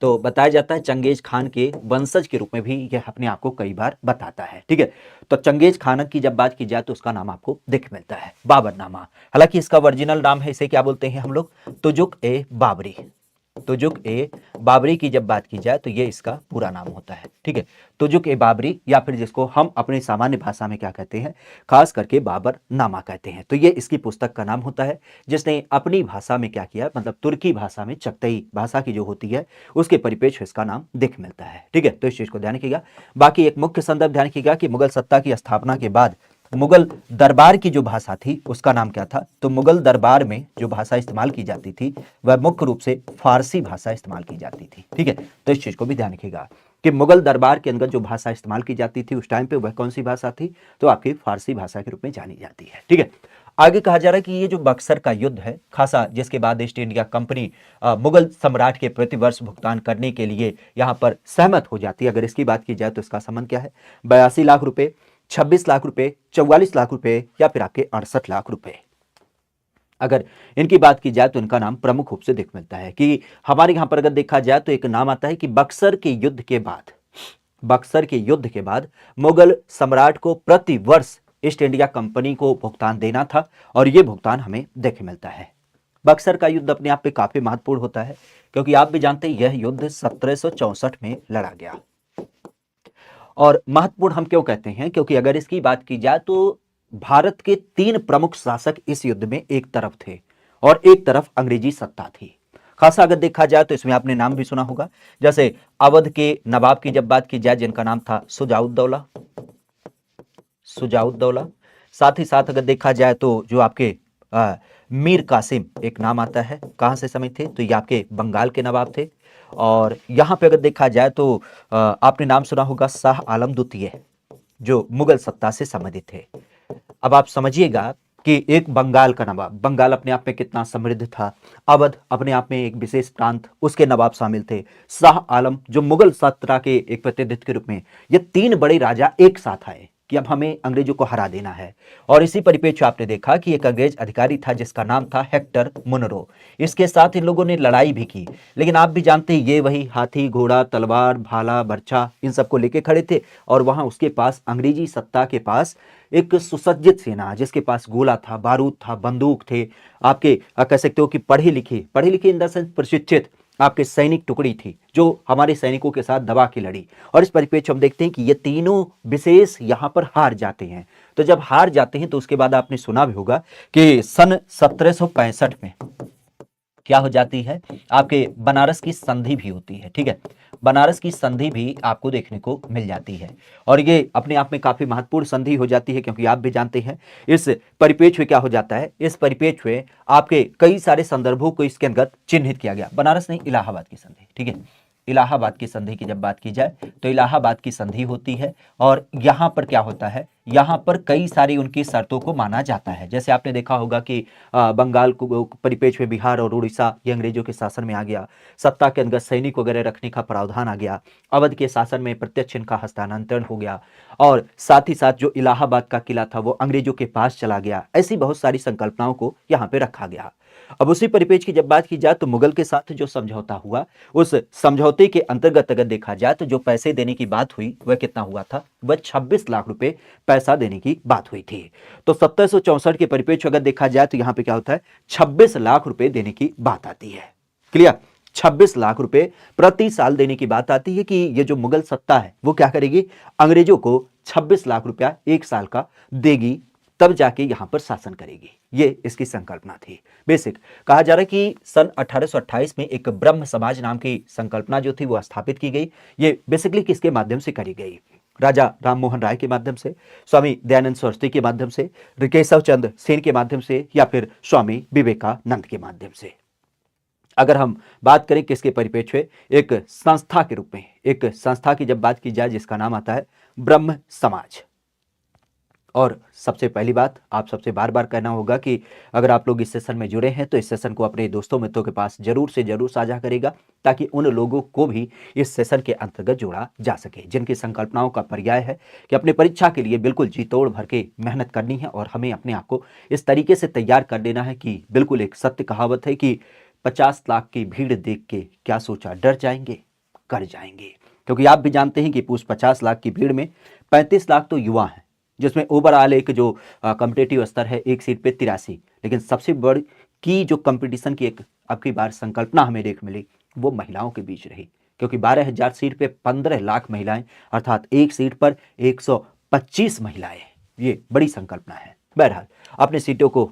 तो बताया जाता है चंगेज खान के वंशज के रूप में भी यह अपने आप को कई बार बताता है। ठीक है, तो चंगेज खान की जब बात की जाए तो उसका नाम आपको देख मिलता है बाबरनामा। हालांकि इसका ओरिजिनल नाम है, इसे क्या बोलते हैं हम लोग, तुजुक ए बाबरी। तुजुक ए बाबरी की जब बात की जाए तो ये इसका पूरा नाम होता है। ठीक है, तुजुक ए बाबरी, या फिर जिसको हम अपनी सामान्य भाषा में क्या कहते हैं, खास करके बाबर नामा कहते हैं। तो ये इसकी पुस्तक का नाम होता है, जिसने अपनी भाषा में क्या किया, मतलब तुर्की भाषा में, चगतई भाषा की जो होती है उसके परिपेक्ष इसका नाम देख मिलता है। ठीक है, तो इस चीज को ध्यान रखिएगा। बाकी एक मुख्य संदर्भ ध्यान रखिएगा कि मुगल सत्ता की स्थापना के बाद मुगल दरबार की जो भाषा थी उसका नाम क्या था, तो मुगल दरबार में जो भाषा इस्तेमाल की जाती थी वह मुख्य रूप से फारसी भाषा इस्तेमाल की जाती थी। ठीक है, तो इस चीज को भी ध्यान रखिएगा कि मुगल दरबार के अंदर जो भाषा इस्तेमाल की जाती थी उस टाइम पे वह कौन सी भाषा थी, तो आपकी फारसी भाषा के रूप में जानी जाती है। ठीक है, आगे कहा जा रहा है कि ये जो बक्सर का युद्ध है खासा, जिसके बाद ईस्ट इंडिया कंपनी मुगल सम्राट के प्रतिवर्ष भुगतान करने के लिए यहां पर सहमत हो जाती है। अगर इसकी बात की जाए तो इसका संबंध क्या है, 82 लाख रुपए, 26 लाख रुपए, 44 लाख रुपए, या फिर आपके 68 लाख रुपए। अगर इनकी बात की जाए तो इनका नाम प्रमुख रूप से देख मिलता है कि हमारे यहां पर अगर देखा जाए तो एक नाम आता है कि बक्सर के युद्ध के बाद, बक्सर के युद्ध के बाद मुगल सम्राट को प्रति वर्ष ईस्ट इंडिया कंपनी को भुगतान देना था, और यह भुगतान हमें देख मिलता है। बक्सर का युद्ध अपने आप में काफी महत्वपूर्ण होता है, क्योंकि आप भी जानते हैं यह युद्ध 1764 में लड़ा गया। और महत्वपूर्ण हम क्यों कहते हैं, क्योंकि अगर इसकी बात की जाए तो भारत के 3 प्रमुख शासक इस युद्ध में एक तरफ थे और एक तरफ अंग्रेजी सत्ता थी। खासा अगर देखा जाए तो इसमें आपने नाम भी सुना होगा, जैसे अवध के नवाब की जब बात की जाए जिनका नाम था सुजाउद्दौला, सुजाउद्दौला। साथ ही साथ अगर देखा जाए तो जो आपके मीर कासिम एक नाम आता है, कहां से समय थे, तो ये आपके बंगाल के नवाब थे। और यहां पे अगर देखा जाए तो आपने नाम सुना होगा शाह आलम द्वितीय, जो मुगल सत्ता से संबंधित थे। अब आप समझिएगा कि एक बंगाल का नवाब, बंगाल अपने आप में कितना समृद्ध था, अवध अपने आप में एक विशेष प्रांत, उसके नवाब शामिल थे, शाह आलम जो मुगल सत्ता के एक प्रतिनिधित्व के रूप में, ये 3 बड़े राजा एक साथ आए कि अब हमें अंग्रेजों को हरा देना है। और इसी परिप्रेक्ष्य आपने देखा कि एक अंग्रेज अधिकारी था जिसका नाम था हेक्टर मुनरो, इसके साथ इन लोगों ने लड़ाई भी की। लेकिन आप भी जानते हैं ये वही हाथी, घोड़ा, तलवार, भाला, बर्छा, इन सबको लेके खड़े थे, और वहां उसके पास अंग्रेजी सत्ता के पास एक सुसज्जित सेना, जिसके पास गोला था, बारूद था, बंदूक थे, आपके कह सकते हो कि पढ़े लिखे इन द सेंस प्रशिक्षित आपके सैनिक टुकड़ी थी जो हमारे सैनिकों के साथ दबा के लड़ी। और इस परिप्रेक्ष्य हम देखते हैं कि ये तीनों विशेष यहां पर हार जाते हैं। तो जब हार जाते हैं तो उसके बाद आपने सुना भी होगा कि सन 1765 में क्या हो जाती है, आपके बनारस की संधि भी होती है। ठीक है, बनारस की संधि भी आपको देखने को मिल जाती है, और ये अपने आप में काफी महत्वपूर्ण संधि हो जाती है, क्योंकि आप भी जानते हैं इस परिपेक्ष में क्या हो जाता है, इस परिपेक्ष में आपके कई सारे संदर्भों को इसके अंतर्गत चिन्हित किया गया। बनारस नहीं, इलाहाबाद की संधि। ठीक है, इलाहाबाद की संधि की जब बात की जाए तो इलाहाबाद की संधि होती है, और यहां पर क्या होता है, यहां पर कई सारी उनकी शर्तों को माना जाता है। जैसे आपने देखा होगा कि बंगाल को परिपेक्ष में बिहार और उड़ीसा ये अंग्रेजों के शासन में आ गया, सत्ता के अंदर सैनिक वगैरह रखने का प्रावधान आ गया, अवध के शासन में प्रत्यक्ष इनका हस्तांतरण हो गया, और साथ ही साथ जो इलाहाबाद का किला था वो अंग्रेजों के पास चला गया। ऐसी बहुत सारी संकल्पनाओं को यहाँ पे रखा गया। अब उसी परिपेक्ष की जब बात की जाए तो मुगल के साथ जो समझौता हुआ, उस समझौते के अंतर्गत अगर देखा जाए तो जो पैसे देने की बात हुई वह कितना हुआ था, वह 26 लाख रुपए पैसा देने की बात हुई थी। तो 1764 के परिपेक्ष अगर देखा जाए तो यहां पे क्या होता है, 26 लाख रुपए देने की बात आती है। क्लियर, 26 लाख रुपए प्रति साल देने की बात आती है कि ये जो मुगल सत्ता है वो क्या करेगी, अंग्रेजों को 26 लाख रुपया एक साल का देगी, तब जाके यहां पर शासन करेगी। ये इसकी संकल्पना थी। बेसिक कहा जा रहा है कि सन 1828 में एक ब्रह्म समाज नाम की संकल्पना जो थी वो स्थापित की गई। ये बेसिकली किसके माध्यम से करी गई, राजा राम मोहन राय के माध्यम से, स्वामी दयानंद सरस्वती के माध्यम से, केशव चंद्र सेन के माध्यम से, या फिर स्वामी विवेकानंद के माध्यम से। अगर हम बात करें किसके परिप्रेक्ष्य में, एक संस्था के रूप में, एक संस्था की जब बात की जाए जिसका नाम आता है ब्रह्म समाज। और सबसे पहली बात आप सबसे बार बार कहना होगा कि अगर आप लोग इस सेशन में जुड़े हैं तो इस सेशन को अपने दोस्तों मित्रों के पास जरूर से जरूर साझा करेगा, ताकि उन लोगों को भी इस सेशन के अंतर्गत जोड़ा जा सके जिनकी संकल्पनाओं का पर्याय है कि अपने परीक्षा के लिए बिल्कुल जी तोड़ भर के मेहनत करनी है, और हमें अपने आप को इस तरीके से तैयार कर देना है कि बिल्कुल एक सत्य कहावत है कि 50 लाख की भीड़ देख के क्या सोचा डर जाएंगे, कर जाएंगे। क्योंकि आप भी जानते हैं कि उस 50 लाख की भीड़ में 35 लाख तो युवा हैं, जिसमें ओवरऑल एक जो कॉम्पिटेटिव स्तर है एक सीट पे 83, लेकिन सबसे बड़ी की जो कंपटीशन की एक आपकी बार संकल्पना हमें देख मिली वो महिलाओं के बीच रही। क्योंकि 12,000 सीट पे 15 लाख महिलाएं, अर्थात एक सीट पर 125 महिलाएं, ये बड़ी संकल्पना है। बहरहाल अपने सीटों को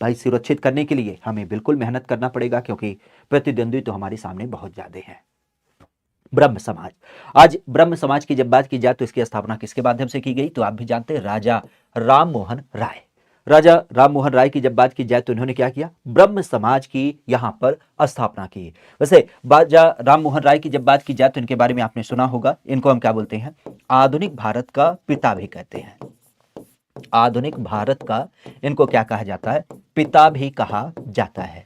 भाई सुरक्षित करने के लिए हमें बिल्कुल मेहनत करना पड़ेगा, क्योंकि प्रतिद्वंदी तो हमारे सामने बहुत ज्यादा हैं। ब्रह्म समाज, आज ब्रह्म समाज की जब बात की जाए तो इसकी स्थापना किसके माध्यम से की गई, तो आप भी जानते हैं राजा राम मोहन राय। राजा राम मोहन राय की जब बात की जाए तो इन्होंने क्या किया, ब्रह्म समाज की यहां पर स्थापना की। वैसे राजा राम मोहन राय की जब बात की जाए तो इनके बारे में आपने सुना होगा, इनको हम क्या बोलते हैं, आधुनिक भारत का पिता भी कहते हैं। आधुनिक भारत का इनको क्या कहा जाता है, पिता भी कहा जाता है।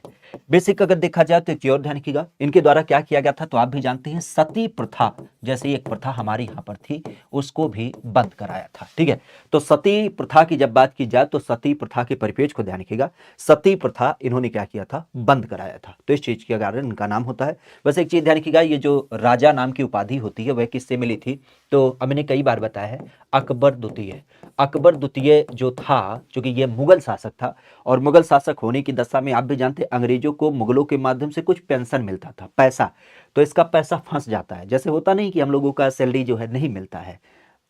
बेसिक अगर देखा जाए तो एक चीज और ध्यान रखिएगा, इनके द्वारा क्या किया गया था, तो आप भी जानते हैं सती प्रथा, जैसे एक प्रथा हमारी यहां पर थी उसको भी बंद कराया था। ठीक है, तो सती प्रथा की जब बात की जाए तो सती प्रथा के परिपेक्ष को ध्यान रखिएगा, सती प्रथा इन्होंने क्या किया था, बंद कराया था। तो इस चीज के कारण इनका नाम होता है। बस एक चीज ध्यान रखिएगा, ये जो राजा नाम की उपाधि होती है वह किससे मिली थी, तो हमने कई बार बताया है, अकबर द्वितीय। अकबर द्वितीय जो था, चूंकि ये मुगल शासक था और मुगल शासक होने की दशा में आप भी जानते हैं अंग्रेजों को मुगलों के माध्यम से कुछ पेंशन मिलता था, पैसा, तो इसका पैसा फंस जाता है। जैसे होता नहीं कि हम लोगों का सैलरी जो है नहीं मिलता है,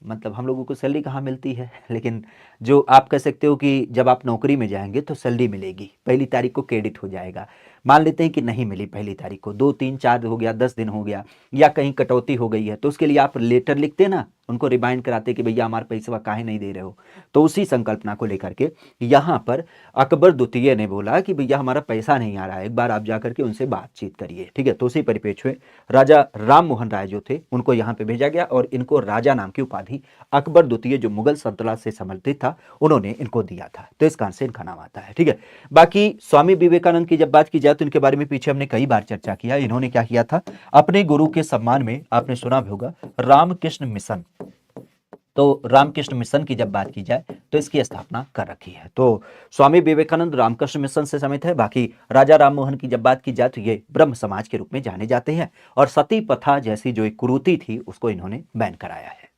मतलब हम लोगों को सैलरी कहाँ मिलती है, लेकिन जो आप कह सकते हो कि जब आप नौकरी में जाएंगे तो सैलरी मिलेगी, पहली तारीख को क्रेडिट हो जाएगा। मान लेते हैं कि नहीं मिली पहली तारीख को, 2 3 4 हो गया, 10 दिन हो गया, या कहीं कटौती हो गई है, तो उसके लिए आप लेटर लिखते ना, उनको रिमाइंड कराते कि भैया हमारे पैसा काहे नहीं दे रहे हो। तो उसी संकल्पना को लेकर के यहाँ पर अकबर द्वितीय ने बोला कि भैया हमारा पैसा नहीं आ रहा है, एक बार आप जाकर के उनसे बातचीत करिए। ठीक है, तो उसी परिपेक्ष में राजा राम मोहन राय जो थे उनको यहाँ पे भेजा गया और इनको राजा नाम की उपाधि अकबर द्वितीय जो मुगल सल्तनत से संबंधित था उन्होंने इनको दिया था, तो इस कारण से इनका नाम आता है। ठीक है, बाकी स्वामी विवेकानंद की जब बात की जाए तो इनके बारे में पीछे हमने कई बार चर्चा किया। इन्होंने क्या किया था, अपने गुरु के सम्मान में, आपने सुना भी होगा रामकृष्ण मिशन, तो रामकृष्ण मिशन की जब बात की जाए तो इसकी स्थापना कर रखी है। तो स्वामी विवेकानंद रामकृष्ण मिशन से समित है। बाकी राजा राममोहन की जब बात की जाए तो ये ब्रह्म समाज के रूप में जाने जाते हैं और सती प्रथा जैसी जो एक कुरीति थी उसको इन्होंने बैन कराया है।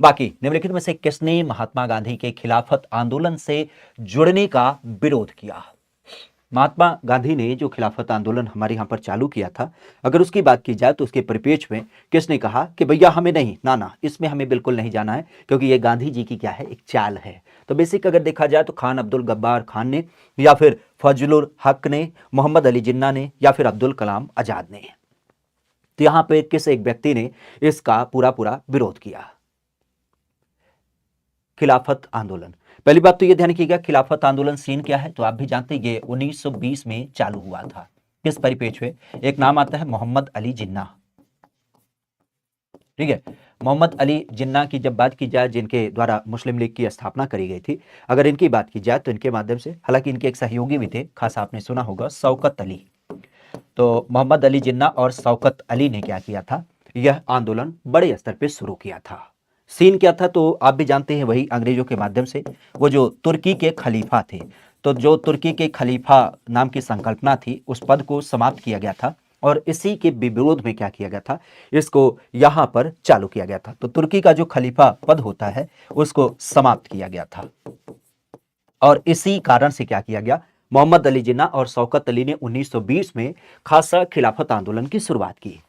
बाकी निम्नलिखित में से किसने महात्मा गांधी के खिलाफत आंदोलन से जुड़ने का विरोध किया। महात्मा गांधी ने जो खिलाफत आंदोलन हमारे यहाँ पर चालू किया था, अगर उसकी बात की जाए तो उसके परिपेक्ष में किसने कहा कि भैया हमें नहीं, ना ना, इसमें हमें बिल्कुल नहीं जाना है, क्योंकि ये गांधी जी की क्या है, एक चाल है। तो बेसिक अगर देखा जाए तो खान अब्दुल गब्बार खान ने, या फिर फजलुल हक ने, मोहम्मद अली जिन्ना ने, या फिर अब्दुल कलाम आजाद ने, तो यहाँ पे किस एक व्यक्ति ने इसका पूरा पूरा विरोध किया, खिलाफत आंदोलन। पहली बात तो ये ध्यान रखिएगा, खिलाफत आंदोलन सीन क्या है, तो आप भी जानते हैं ये 1920 में चालू हुआ था। किस परिपेक्ष में, एक नाम आता है मोहम्मद अली जिन्ना। ठीक है, मोहम्मद अली जिन्ना की जब बात की जाए, जिनके द्वारा मुस्लिम लीग की स्थापना करी गई थी, अगर इनकी बात की जाए तो इनके माध्यम से, हालांकि इनके एक सहयोगी भी थे, खास आपने सुना होगा शौकत अली। तो मोहम्मद अली जिन्ना और शौकत अली ने क्या किया था, यह आंदोलन बड़े स्तर पर शुरू किया था। सीन क्या था, तो आप भी जानते हैं, वही अंग्रेजों के माध्यम से वो जो तुर्की के खलीफा थे, तो जो तुर्की के खलीफा नाम की संकल्पना थी उस पद को समाप्त किया गया था और इसी के विरोध में क्या किया गया था, इसको यहां पर चालू किया गया था। तो तुर्की का जो खलीफा पद होता है उसको समाप्त किया गया था और इसी कारण से क्या किया गया, मोहम्मद अली जिन्ना और शौकत अली ने 1920 में खासा खिलाफत आंदोलन की शुरुआत की।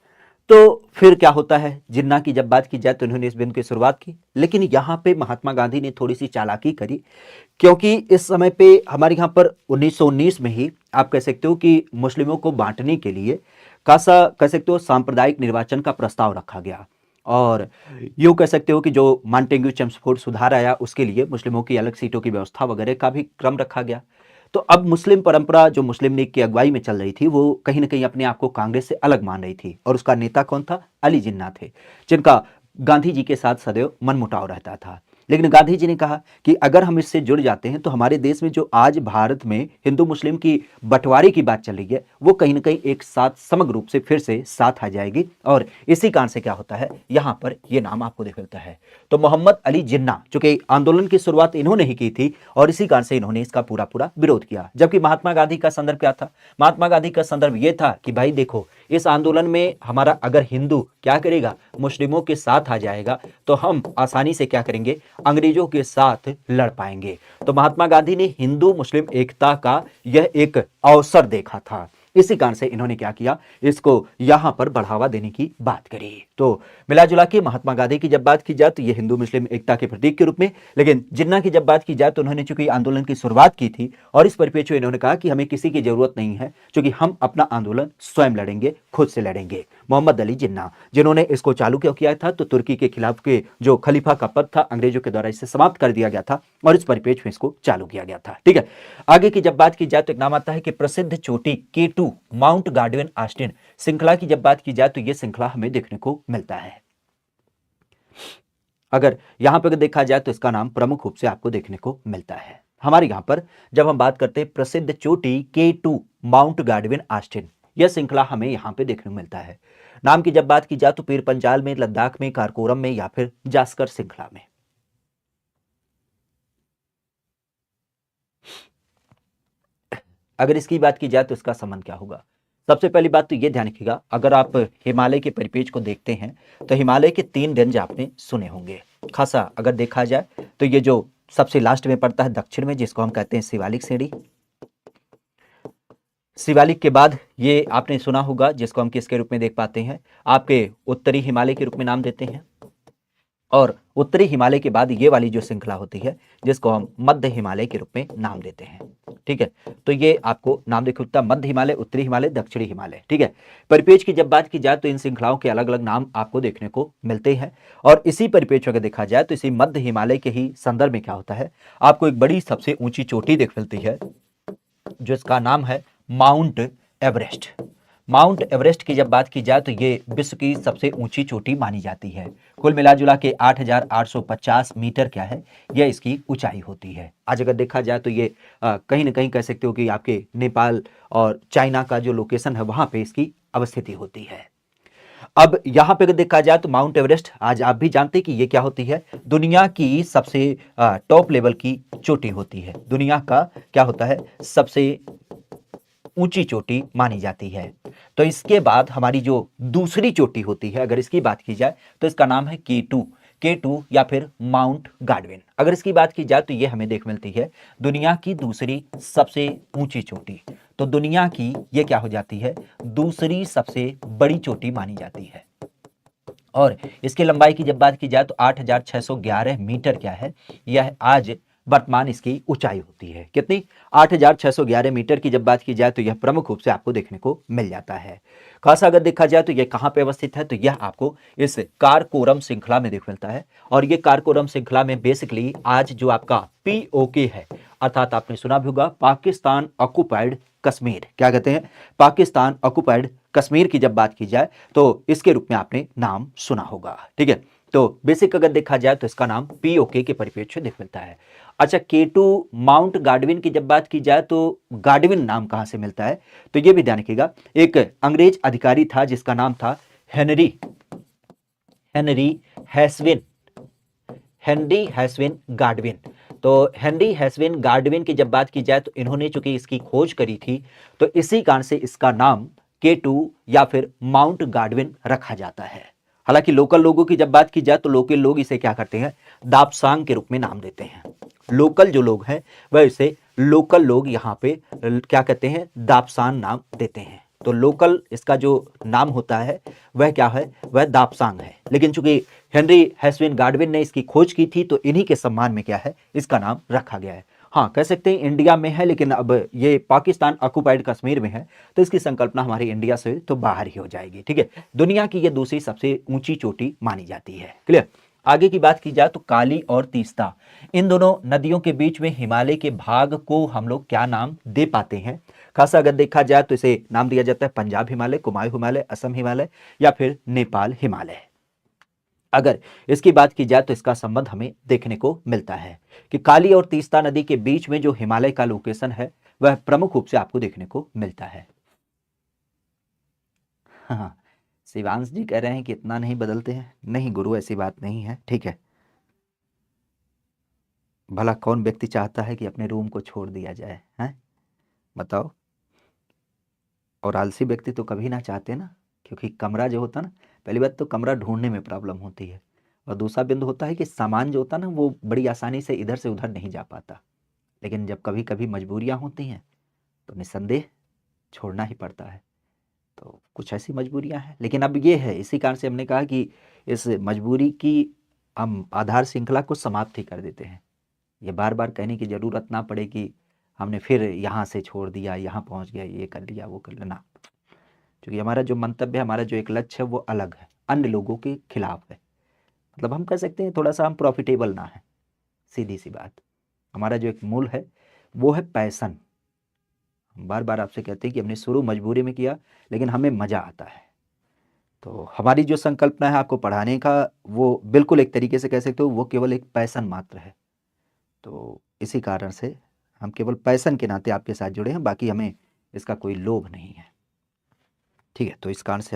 तो फिर क्या होता है, जिन्ना की जब बात की जाए तो उन्होंने इस बिंदु की शुरुआत की, लेकिन यहां पे महात्मा गांधी ने थोड़ी सी चालाकी करी, क्योंकि इस समय पे हमारे यहां पर 1919 में ही आप कह सकते हो कि मुस्लिमों को बांटने के लिए खासा कह सकते हो सांप्रदायिक निर्वाचन का प्रस्ताव रखा गया और यूं कह सकते हो कि जो मॉन्टेग्यू चेम्सफोर्ड सुधार आया उसके लिए मुस्लिमों की अलग सीटों की व्यवस्था वगैरह का भी क्रम रखा गया। तो अब मुस्लिम परंपरा जो मुस्लिम लीग की अगुवाई में चल रही थी वो कहीं ना कहीं अपने आप को कांग्रेस से अलग मान रही थी और उसका नेता कौन था, अली जिन्ना थे, जिनका गांधी जी के साथ सदैव मनमुटाव रहता था। लेकिन गांधी जी ने कहा कि अगर हम इससे जुड़ जाते हैं तो हमारे देश में जो आज भारत में हिंदू मुस्लिम की बंटवारे की बात चल रही है वो कहीं ना कहीं एक साथ समग्र रूप से फिर से साथ आ जाएगी और इसी कारण से क्या होता है, यहां पर यह नाम आपको दिख मिलता है। तो मोहम्मद अली जिन्ना, चूंकि आंदोलन की शुरुआत इन्होंने ही की थी और इसी कारण से इन्होंने इसका पूरा पूरा विरोध किया। जबकि महात्मा गांधी का संदर्भ क्या था, महात्मा गांधी का संदर्भ यह था कि भाई देखो इस आंदोलन में हमारा अगर हिंदू क्या करेगा, मुस्लिमों के साथ आ जाएगा, तो हम आसानी से क्या करेंगे, अंग्रेजों के साथ लड़ पाएंगे। तो महात्मा गांधी ने हिंदू मुस्लिम एकता का यह एक अवसर देखा था। इसी कारण से इन्होंने क्या किया, इसको यहां पर बढ़ावा देने की बात करी। तो मिला जुला के महात्मा गांधी की जब बात की जाए तो ये हिंदू मुस्लिम एकता के प्रतीक के रूप में, लेकिन जिन्ना की जब बात की जाए तो उन्होंने चूंकि आंदोलन की शुरुआत की थी और इस परिप्रेक्ष्य में इन्होंने कहा कि हमें किसी की जरूरत नहीं है, क्योंकि हम अपना आंदोलन स्वयं लड़ेंगे, खुद से लड़ेंगे। मोहम्मद अली जिन्ना जिन्होंने इसको चालू क्यों किया था, तो तुर्की के खिलाफ के जो खलीफा का पद था अंग्रेजों के द्वारा इसे समाप्त कर दिया गया था और इस परिप्रेक्ष्य में इसको चालू किया गया था। ठीक है, आगे की जब बात की जाए तो एक नाम आता है कि प्रसिद्ध चोटी K2 माउंट गार्डविन ऑस्टिन श्रृंखला की जब बात की जाए तो यह श्रृंखला हमें देखने को मिलता है। अगर यहां पर देखा जाए तो इसका नाम प्रमुख रूप से आपको देखने को मिलता है। हमारे यहां पर जब हम बात करते हैं प्रसिद्ध चोटी K2 माउंट गार्डविन ऑस्टिन, यह श्रृंखला हमें यहां पे देखने को मिलता है। नाम की जब बात की जाए तो पीर पंजाल में, लद्दाख में, कारकोरम में या फिर जास्कर श्रृंखला में। अगर इसकी बात की जाए तो इसका संबंध क्या होगा, सबसे पहली बात तो यह ध्यान रखिएगा, अगर आप हिमालय के परिपेज को देखते हैं तो हिमालय के 3 रेंज आपने सुने होंगे। खासा अगर देखा जाए तो ये जो सबसे लास्ट में पड़ता है दक्षिण में, जिसको हम कहते हैं शिवालिक श्रेणी। शिवालिक के बाद ये आपने सुना होगा जिसको हम किसके रूप में देख पाते हैं, आपके उत्तरी हिमालय के रूप में नाम देते हैं। और उत्तरी हिमालय के बाद ये वाली जो श्रृंखला होती है जिसको हम मध्य हिमालय के रूप में नाम देते हैं। ठीक है, तो ये आपको नाम देखो, मध्य हिमालय, उत्तरी हिमालय, दक्षिणी हिमालय। ठीक है, परिपेक्ष की जब बात की जाए तो इन श्रृंखलाओं के अलग अलग नाम आपको देखने को मिलते हैं। और इसी परिपेक्ष अगर देखा जाए तो इसी मध्य हिमालय के ही संदर्भ में क्या होता है, आपको एक बड़ी सबसे ऊंची चोटी देख मिलती है जिसका नाम है माउंट एवरेस्ट। माउंट एवरेस्ट की जब बात की जाए तो ये विश्व की सबसे ऊंची चोटी मानी जाती है। कुल मिलाजुला के 8,850 मीटर क्या है, यह इसकी ऊंचाई होती है। आज अगर देखा जाए तो ये कहीं ना कहीं कह सकते हो कि आपके नेपाल और चाइना का जो लोकेशन है वहां पे इसकी अवस्थिति होती है। अब यहां पे अगर देखा जाए तो माउंट एवरेस्ट, आज आप भी जानते हैं कि ये क्या होती है, दुनिया की सबसे टॉप लेवल की चोटी होती है। दुनिया का क्या होता है, सबसे ऊंची चोटी मानी जाती है। तो इसके बाद हमारी जो दूसरी चोटी होती है, अगर इसकी बात की जाए तो इसका नाम है K2 या फिर माउंट गार्डविन। अगर इसकी बात की जाए तो ये हमें देख मिलती है दुनिया की दूसरी सबसे ऊंची चोटी। तो दुनिया की ये क्या हो जाती है, दूसरी सबसे बड़ी चोटी मानी जाती है। और इसकी लंबाई की जब बात की जाए तो 8,611 मीटर क्या है, यह आज वर्तमान इसकी ऊंचाई होती है। कितनी, 8,611 मीटर की जब बात की जाए तो यह प्रमुख रूप से आपको देखने को मिल जाता है। खासा अगर देखा जाए तो यह कहां पे अवस्थित है, तो यह आपको इस कारकोरम श्रृंखला में देख मिलता है। और यह कारकोरम श्रृंखला में बेसिकली आज जो आपका POK है, अर्थात आपने सुना भी होगा पाकिस्तान ऑक्युपाइड कश्मीर, क्या कहते हैं, पाकिस्तान ऑक्युपाइड कश्मीर की जब बात की जाए तो इसके रूप में आपने नाम सुना होगा। ठीक है, तो बेसिक अगर देखा जाए तो इसका नाम POK के परिप्रेक्ष्य देख मिलता है। अच्छा, K2 माउंट गार्डविन की जब बात की जाए तो गार्डविन नाम कहां से मिलता है, तो यह भी ध्यान रखिएगा, एक अंग्रेज अधिकारी था जिसका नाम था हेनरी हैस्विन हेनरी हैस्विन गार्डविन। तो हेनरी हैस्विन गार्डविन की जब बात की जाए तो इन्होंने चूंकि इसकी खोज करी थी, तो इसी कारण से इसका नाम K2 या फिर माउंट गार्डविन रखा जाता है। हालांकि लोकल लोगों की जब बात की जाए तो लोकल लोग इसे क्या करते हैं, दापसांग के रूप में नाम देते हैं। लोकल जो लोग हैं वह इसे लोकल लोग यहाँ पे क्या कहते हैं, दापसान नाम देते हैं। तो लोकल इसका जो नाम होता है वह क्या है, वह दापसांग है। लेकिन चूंकि हेनरी हैस्विन गार्डविन ने इसकी खोज की थी तो इन्हीं के सम्मान में क्या है, इसका नाम रखा गया है। हाँ, कह सकते हैं इंडिया में है, लेकिन अब ये पाकिस्तान ऑक्युपाइड कश्मीर में है तो इसकी संकल्पना हमारी इंडिया से तो बाहर ही हो जाएगी। ठीक है, दुनिया की ये दूसरी सबसे ऊंची चोटी मानी जाती है। क्लियर। आगे की बात की जाए तो काली और तीस्ता, इन दोनों नदियों के बीच में हिमालय के भाग को हम लोग क्या नाम दे पाते हैं, खासा अगर देखा जाए तो इसे नाम दिया जाता है पंजाब हिमालय, कुमाऊं हिमालय, असम हिमालय या फिर नेपाल हिमालय। अगर इसकी बात की जाए तो इसका संबंध हमें देखने को मिलता है कि काली और तीस्ता नदी के बीच में जो हिमालय का लोकेशन है वह प्रमुख रूप से आपको देखने को मिलता है। हाँ, शिवांश जी कह रहे हैं कि इतना नहीं बदलते हैं, नहीं गुरु ऐसी बात नहीं है। ठीक है, भला कौन व्यक्ति चाहता है कि अपने रूम को छोड़ दिया जाए, हैं बताओ। और आलसी व्यक्ति तो कभी ना चाहते ना, क्योंकि कमरा जो होता ना, पहली बात तो कमरा ढूंढने में प्रॉब्लम होती है, और दूसरा बिंदु होता है कि सामान जो होता ना वो बड़ी आसानी से इधर से उधर नहीं जा पाता। लेकिन जब कभी कभी मजबूरियां होती हैं तो निस्संदेह छोड़ना ही पड़ता है। तो कुछ ऐसी मजबूरियां हैं, लेकिन अब ये है, इसी कारण से हमने कहा कि इस मजबूरी की हम आधार श्रृंखला को समाप्त ही कर देते हैं। ये बार बार कहने की ज़रूरत ना पड़े कि हमने फिर यहाँ से छोड़ दिया, यहाँ पहुँच गया, ये कर लिया, वो कर लिया ना। क्योंकि हमारा जो मंतव्य है, हमारा जो एक लक्ष्य है वो अलग है, अन्य लोगों के खिलाफ है। मतलब हम कह सकते हैं थोड़ा सा हम प्रॉफिटेबल ना है, सीधी सी बात। हमारा जो एक मूल है वो है पैसन। बार बार आपसे कहते हैं कि हमने शुरू मजबूरी में किया, लेकिन हमें मज़ा आता है। तो हमारी जो संकल्पना है आपको पढ़ाने का, वो बिल्कुल एक तरीके से कह सकते हो वो केवल एक पैसन मात्र है। तो इसी कारण से हम केवल पैसन के नाते आपके साथ जुड़े हैं, बाकी हमें इसका कोई लोभ नहीं है। ठीक है, तो इस कारण से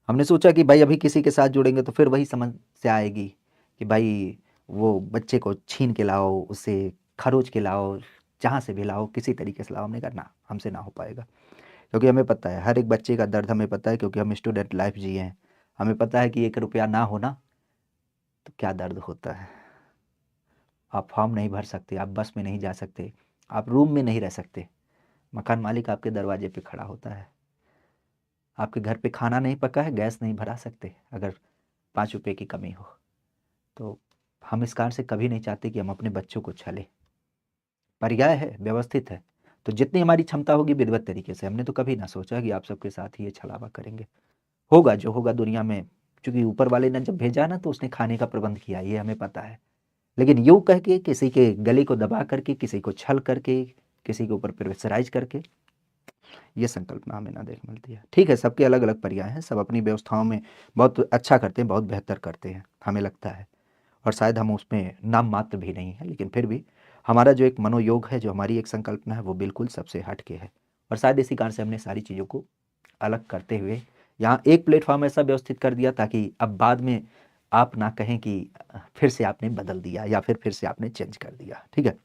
हमने सोचा कि भाई अभी किसी के साथ जुड़ेंगे तो फिर वही समस्या आएगी कि भाई वो बच्चे को छीन के लाओ, उसे खरोच के लाओ, जहाँ से भी लाओ, किसी तरीके से लाओ। हमने कहा ना, हमसे ना हो पाएगा, क्योंकि हमें पता है हर एक बच्चे का दर्द हमें पता है, क्योंकि हम स्टूडेंट लाइफ जिए हैं। हमें पता है कि 1 रुपया ना होना तो क्या दर्द होता है। आप फॉर्म नहीं भर सकते, आप बस में नहीं जा सकते, आप रूम में नहीं रह सकते, मकान मालिक आपके दरवाजे पे खड़ा होता है। आपके घर पे खाना नहीं पका है, गैस नहीं भरा सकते अगर 5 रुपये की कमी हो। तो हम इस कारण से कभी नहीं चाहते कि हम अपने बच्चों को छलें। पर्याय है, व्यवस्थित है, तो जितनी हमारी क्षमता होगी विधिवत तरीके से। हमने तो कभी ना सोचा कि आप सबके साथ ही ये छलावा करेंगे। होगा जो होगा दुनिया में, क्योंकि ऊपर वाले ने जब भेजा ना तो उसने खाने का प्रबंध किया, ये हमें पता है। लेकिन यूं कह के किसी के गले को दबा करके, किसी को छल करके, किसी के ऊपर प्रेशराइज करके, ये संकल्पना हमें ना देख मिलती है। ठीक है, सबके अलग अलग पर्याय हैं, सब अपनी व्यवस्थाओं में बहुत अच्छा करते हैं, बहुत बेहतर करते हैं हमें लगता है, और शायद हम उसमें नाम मात्र भी नहीं है, लेकिन फिर भी हमारा जो एक मनोयोग है, जो हमारी एक संकल्पना है, वो बिल्कुल सबसे हट के है। और शायद इसी कारण से हमने सारी चीज़ों को अलग करते हुए यहाँ एक प्लेटफॉर्म ऐसा व्यवस्थित कर दिया ताकि अब बाद में आप ना कहें कि फिर से आपने बदल दिया या फिर से आपने चेंज कर दिया। ठीक है,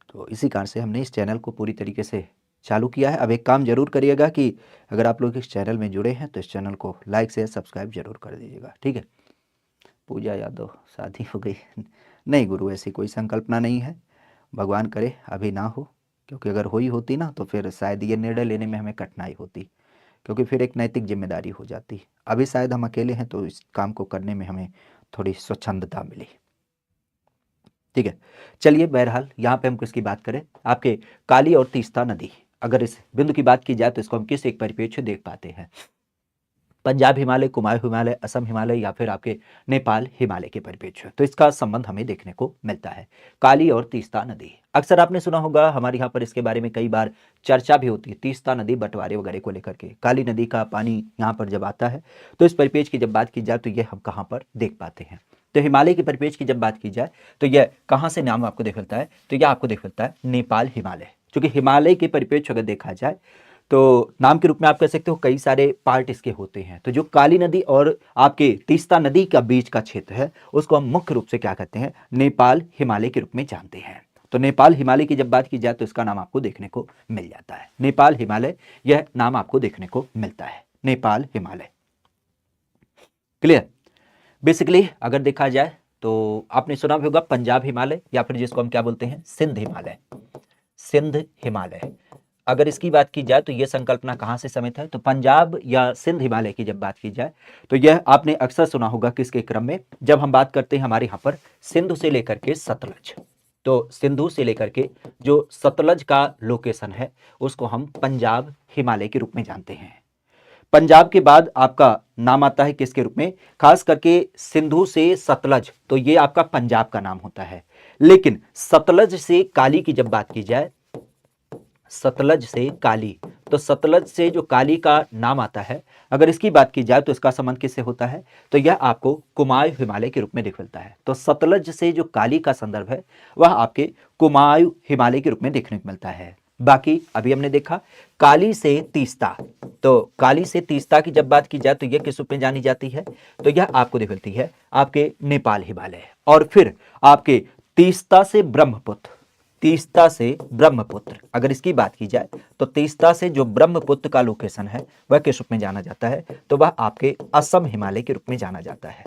तो इसी कारण से हमने इस चैनल को पूरी तरीके से चालू किया है। अब एक काम जरूर करिएगा कि अगर आप लोग इस चैनल में जुड़े हैं तो इस चैनल को लाइक शेयर सब्सक्राइब जरूर कर दीजिएगा। ठीक है। पूजा यादव, शादी हो गई? नहीं गुरु, ऐसी कोई संकल्पना नहीं है, भगवान करे अभी ना हो, क्योंकि अगर हुई होती ना तो फिर शायद ये निर्णय लेने में हमें कठिनाई होती, क्योंकि फिर एक नैतिक जिम्मेदारी हो जाती। अभी शायद हम अकेले हैं तो इस काम को करने में हमें थोड़ी स्वच्छंदता मिली। ठीक है, चलिए बहरहाल यहाँ पे हम किसकी बात करें, आपके काली और तीस्ता नदी। अगर इस बिंदु की बात की जाए तो इसको हम किस एक परिप्रेक्ष्य देख पाते हैं, पंजाब हिमालय, कुमाऊं हिमालय, असम हिमालय, या फिर आपके नेपाल हिमालय के परिप्रेक्ष्य। तो इसका संबंध हमें देखने को मिलता है, काली और तीस्ता नदी। अक्सर आपने सुना होगा, हमारे यहाँ पर इसके बारे में कई बार चर्चा भी होती है, तीस्ता नदी बंटवारे वगैरह को लेकर के। काली नदी का पानी यहाँ पर जब आता है तो इस परिप्रेक्ष्य की जब बात की जाए तो ये हम कहाँ पर देख पाते हैं। तो हिमालय के परिप्रेक्ष्य की जब बात की जाए तो यह कहाँ से नाम आपको देख मिलता है, तो यह आपको देख मिलता है नेपाल हिमालय। क्योंकि हिमालय के परिप्रेक्ष्य अगर देखा जाए तो नाम के रूप में आप कह सकते हो कई सारे पार्ट इसके होते हैं। तो जो काली नदी और आपके तीस्ता नदी का बीच का क्षेत्र है उसको हम मुख्य रूप से क्या कहते हैं, नेपाल हिमालय के रूप में जानते हैं। तो नेपाल हिमालय की जब बात की जाए तो इसका नाम आपको देखने को मिल जाता है, नेपाल हिमालय, यह नाम आपको देखने को मिलता है, नेपाल हिमालय। क्लियर। बेसिकली अगर देखा जाए तो आपने सुना भी होगा पंजाब हिमालय, या फिर जिसको हम क्या बोलते हैं, सिंध हिमालय, सिंध हिमालय। अगर इसकी बात की जाए तो यह संकल्पना कहां से समेत है, तो पंजाब या सिंध हिमालय की जब बात की जाए तो यह आपने अक्सर सुना होगा किसके क्रम में, जब हम बात करते हैं हमारे यहां पर सिंधु से लेकर के सतलज। तो सिंधु से लेकर के जो सतलज का लोकेशन है उसको हम पंजाब हिमालय के रूप में जानते हैं। पंजाब के बाद आपका नाम आता है किसके रूप में, खास करके सिंधु से सतलज, तो ये आपका पंजाब का नाम होता है। लेकिन सतलज से काली की जब बात की जाए, सतलज से काली, तो सतलज से जो काली का नाम आता है, अगर इसकी बात की जाए तो इसका संबंध किससे होता है, तो यह आपको कुमाऊं हिमालय के रूप में दिख मिलता है। तो सतलज से जो काली का संदर्भ है वह आपके कुमाऊं हिमालय के रूप में देखने को मिलता है। बाकी अभी हमने देखा काली से तीस्ता, तो काली से तीस्ता की जब बात की जाए तो यह किस रूप में जानी जाती है, तो यह आपको दिख मिलती है आपके नेपाल हिमालय। और फिर आपके तीस्ता से ब्रह्मपुत्र, तीस्ता से ब्रह्मपुत्र। अगर इसकी बात की जाए तो तीस्ता से जो ब्रह्मपुत्र का लोकेशन है वह किस रूप में जाना जाता है, तो वह आपके असम हिमालय के रूप में जाना जाता है।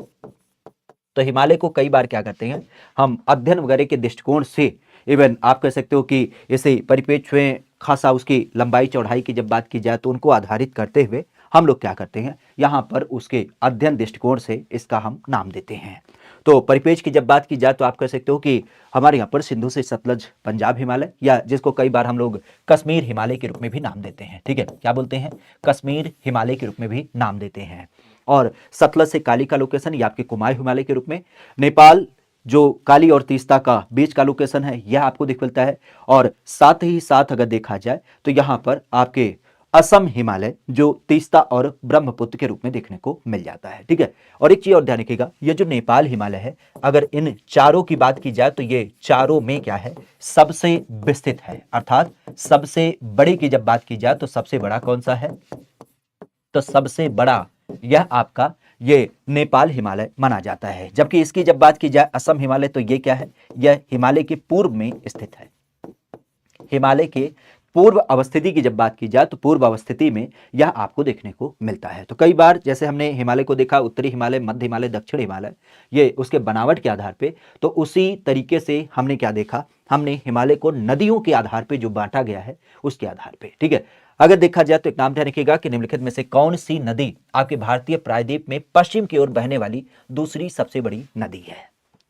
तो हिमालय को कई बार क्या करते हैं हम अध्ययन वगैरह के दृष्टिकोण से, इवन आप कह सकते हो कि इसे परिप्रेक्ष्य में खासा उसकी लंबाई चौड़ाई की जब बात की जाए तो उनको आधारित करते हुए हम लोग क्या करते हैं यहाँ पर उसके अध्ययन दृष्टिकोण से इसका हम नाम देते हैं। तो परिपेक्ष की जब बात की जाए तो आप कह सकते हो कि हमारे यहाँ पर सिंधु से सतलज पंजाब हिमालय, या जिसको कई बार हम लोग कश्मीर हिमालय के रूप में भी नाम देते हैं। ठीक है, क्या बोलते हैं, कश्मीर हिमालय के रूप में भी नाम देते हैं। और सतलज से काली का लोकेशन ये आपके कुमाऊं हिमालय के रूप में, नेपाल जो काली और तीस्ता का बीच का लोकेशन है यह आपको दिख मिलता है। और साथ ही साथ अगर देखा जाए तो यहाँ पर आपके असम हिमालय जो तीस्ता और ब्रह्मपुत्र के रूप में देखने को मिल जाता है। ठीक है, और एक चीज और ध्यान रखिएगा, ये जो नेपाल हिमालय है अगर इन चारों की बात की जाए तो ये चारों में क्या है, सबसे विस्तृत है। अर्थात सबसे बड़े की जब बात की जाए तो सबसे बड़ा कौन सा है, तो सबसे बड़ा यह आपका ये नेपाल हिमालय माना जाता है। जबकि इसकी जब बात की जाए असम हिमालय तो ये क्या है, यह हिमालय के पूर्व में स्थित है। हिमालय के पूर्व अवस्थिति की जब बात की जाए तो पूर्व अवस्थिति में यह आपको देखने को मिलता है। तो कई बार जैसे हमने हिमालय को देखा उत्तरी हिमालय, मध्य हिमालय, दक्षिण हिमालय, ये उसके बनावट के आधार पे, तो उसी तरीके से हमने क्या देखा, हमने हिमालय को नदियों के आधार पे जो बांटा गया है उसके आधार पे। ठीक है, अगर देखा जाए तो एक नाम ध्यान रखिएगा कि निम्नलिखित में से कौन सी नदी आपके भारतीय प्रायद्वीप में पश्चिम की ओर बहने वाली दूसरी सबसे बड़ी नदी है।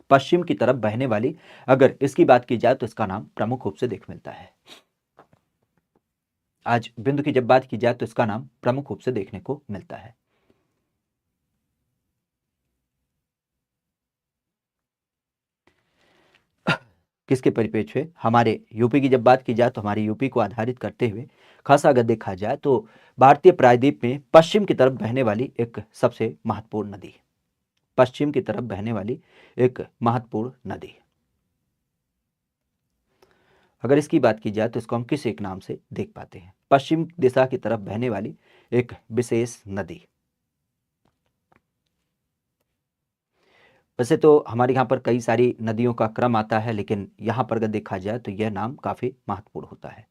पश्चिम की तरफ बहने वाली अगर इसकी बात की जाए तो इसका नाम प्रमुख रूप से देख मिलता है। आज बिंदु की जब बात की जाए तो इसका नाम प्रमुख रूप से देखने को मिलता है। किसके परिप्रेक्ष्य में, हमारे यूपी की जब बात की जाए तो हमारे यूपी को आधारित करते हुए खासा अगर देखा जाए तो भारतीय प्रायद्वीप में पश्चिम की तरफ बहने वाली एक सबसे महत्वपूर्ण नदी, पश्चिम की तरफ बहने वाली एक महत्वपूर्ण नदी। अगर इसकी बात की जाए तो इसको हम किस एक नाम से देख पाते हैं, पश्चिम दिशा की तरफ बहने वाली एक विशेष नदी। वैसे तो हमारे यहाँ पर कई सारी नदियों का क्रम आता है, लेकिन यहाँ पर अगर देखा जाए तो यह नाम काफ़ी महत्वपूर्ण होता है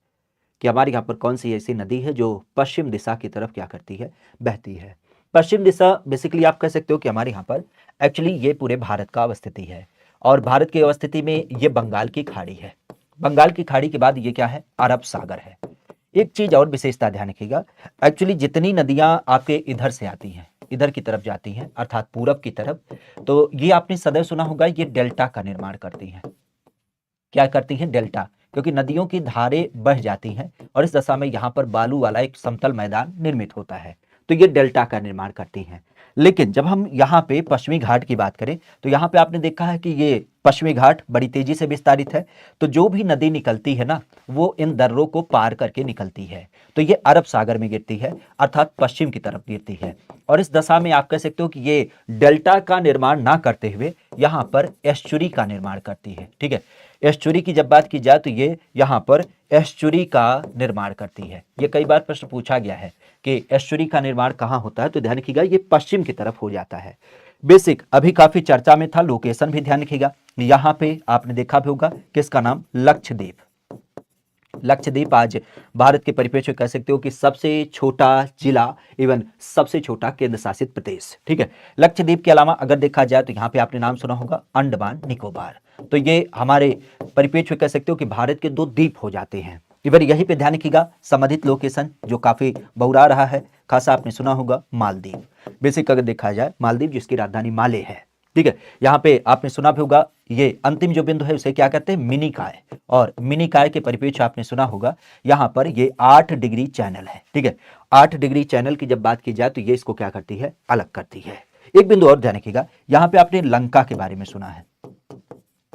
कि हमारे यहाँ पर कौन सी ऐसी नदी है जो पश्चिम दिशा की तरफ क्या करती है, बहती है। पश्चिम दिशा बेसिकली आप कह सकते हो कि हमारे यहाँ पर एक्चुअली ये पूरे भारत का अवस्थिति है, और भारत की अवस्थिति में ये बंगाल की खाड़ी है। बंगाल की खाड़ी के बाद ये क्या है, अरब सागर है। एक चीज और विशेषता ध्यान रखिएगा, एक्चुअली जितनी नदियां आपके इधर से आती हैं, इधर की तरफ जाती हैं अर्थात पूरब की तरफ, तो ये आपने सदैव सुना होगा ये डेल्टा का निर्माण करती हैं। क्या करती हैं, डेल्टा, क्योंकि नदियों की धारें बह जाती हैं और इस दशा में यहाँ पर बालू वाला एक समतल मैदान निर्मित होता है, तो ये डेल्टा का निर्माण करती हैं। लेकिन जब हम यहाँ पे पश्चिमी घाट की बात करें तो यहाँ पे आपने देखा है कि ये पश्चिमी घाट बड़ी तेजी से विस्तारित है, तो जो भी नदी निकलती है ना वो इन दर्रों को पार करके निकलती है, तो ये अरब सागर में गिरती है अर्थात पश्चिम की तरफ गिरती है। और इस दशा में आप कह सकते हो कि ये डेल्टा का निर्माण ना करते हुए यहाँ पर एस्चुरी का निर्माण करती है। ठीक है, एस्चुरी की जब बात की जाए तो ये यहाँ पर एस्चुरी का निर्माण करती है। ये कई बार प्रश्न पूछा गया है कि एस्चुरी का निर्माण कहाँ होता है, तो ध्यान रखिएगा ये पश्चिम की तरफ हो जाता है। बेसिक अभी काफी चर्चा में था, लोकेशन भी ध्यान रखिएगा, यहाँ पे आपने देखा भी होगा किसका नाम, लक्षद्वीप। लक्षद्वीप आज भारत के परिप्रेक्ष्य कह सकते हो कि सबसे छोटा जिला एवं सबसे छोटा केंद्र शासित प्रदेश। ठीक है, लक्षद्वीप के अलावा अगर देखा जाए तो यहाँ पे आपने नाम सुना होगा अंडमान निकोबार, तो ये हमारे परिप्रेक्ष्य कह सकते हो कि भारत के दो द्वीप हो जाते हैं। इवन यहीं पे ध्यान रखिएगा संबंधित लोकेशन जो काफी बहुरा रहा है, खासा आपने सुना होगा मालदीव। बेसिक अगर देखा जाए मालदीव जिसकी राजधानी माले है। ठीक है, यहाँ पे आपने सुना भी होगा ये अंतिम जो बिंदु है उसे क्या कहते हैं, मिनी काय, और मिनी काय के परिप्रेक्ष्य आपने सुना होगा यहाँ पर ये 8 डिग्री चैनल है। ठीक है, 8 डिग्री चैनल की जब बात की जाए तो ये इसको क्या करती है, अलग करती है। एक बिंदु और ध्यान रखिएगा, यहाँ पे आपने लंका के बारे में सुना है,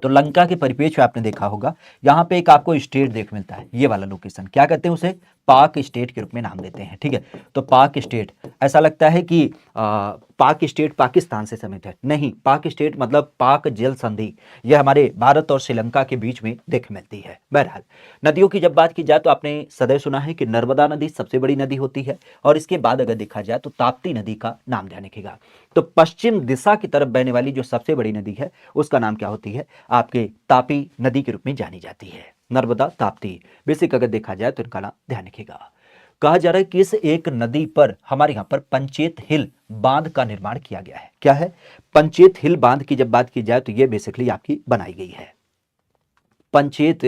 तो लंका के परिप्रेक्ष्य आपने देखा होगा यहाँ पे एक आपको स्टेट देख मिलता है, ये वाला लोकेशन क्या कहते हैं उसे, पाक स्टेट के रूप में नाम देते हैं। ठीक है, तो पाक स्टेट ऐसा लगता है कि पाक स्टेट पाकिस्तान से समित है, नहीं, पाक स्टेट मतलब पाक जल संधि, यह हमारे भारत और श्रीलंका के बीच में देख मिलती है। बहरहाल नदियों की जब बात की जाए तो आपने सदैव सुना है कि नर्मदा नदी सबसे बड़ी नदी होती है, और इसके बाद अगर देखा जाए तो ताप्ती नदी का नाम ध्यान रखिएगा। तो पश्चिम दिशा की तरफ बहने वाली जो सबसे बड़ी नदी है उसका नाम क्या होती है, आपके तापी नदी के रूप में जानी जाती है। नर्मदा, ताप्ती। बेसिक अगर देखा जाए तो इनका नाम ध्यान रखिएगा। कहा जा रहा है कि इस एक नदी पर हमारे यहाँ पर पंचेत हिल बांध का निर्माण किया गया है। क्या है? पंचेत हिल बांध की जब बात की जाए तो ये बेसिकली आपकी बनाई गई है। पंचेत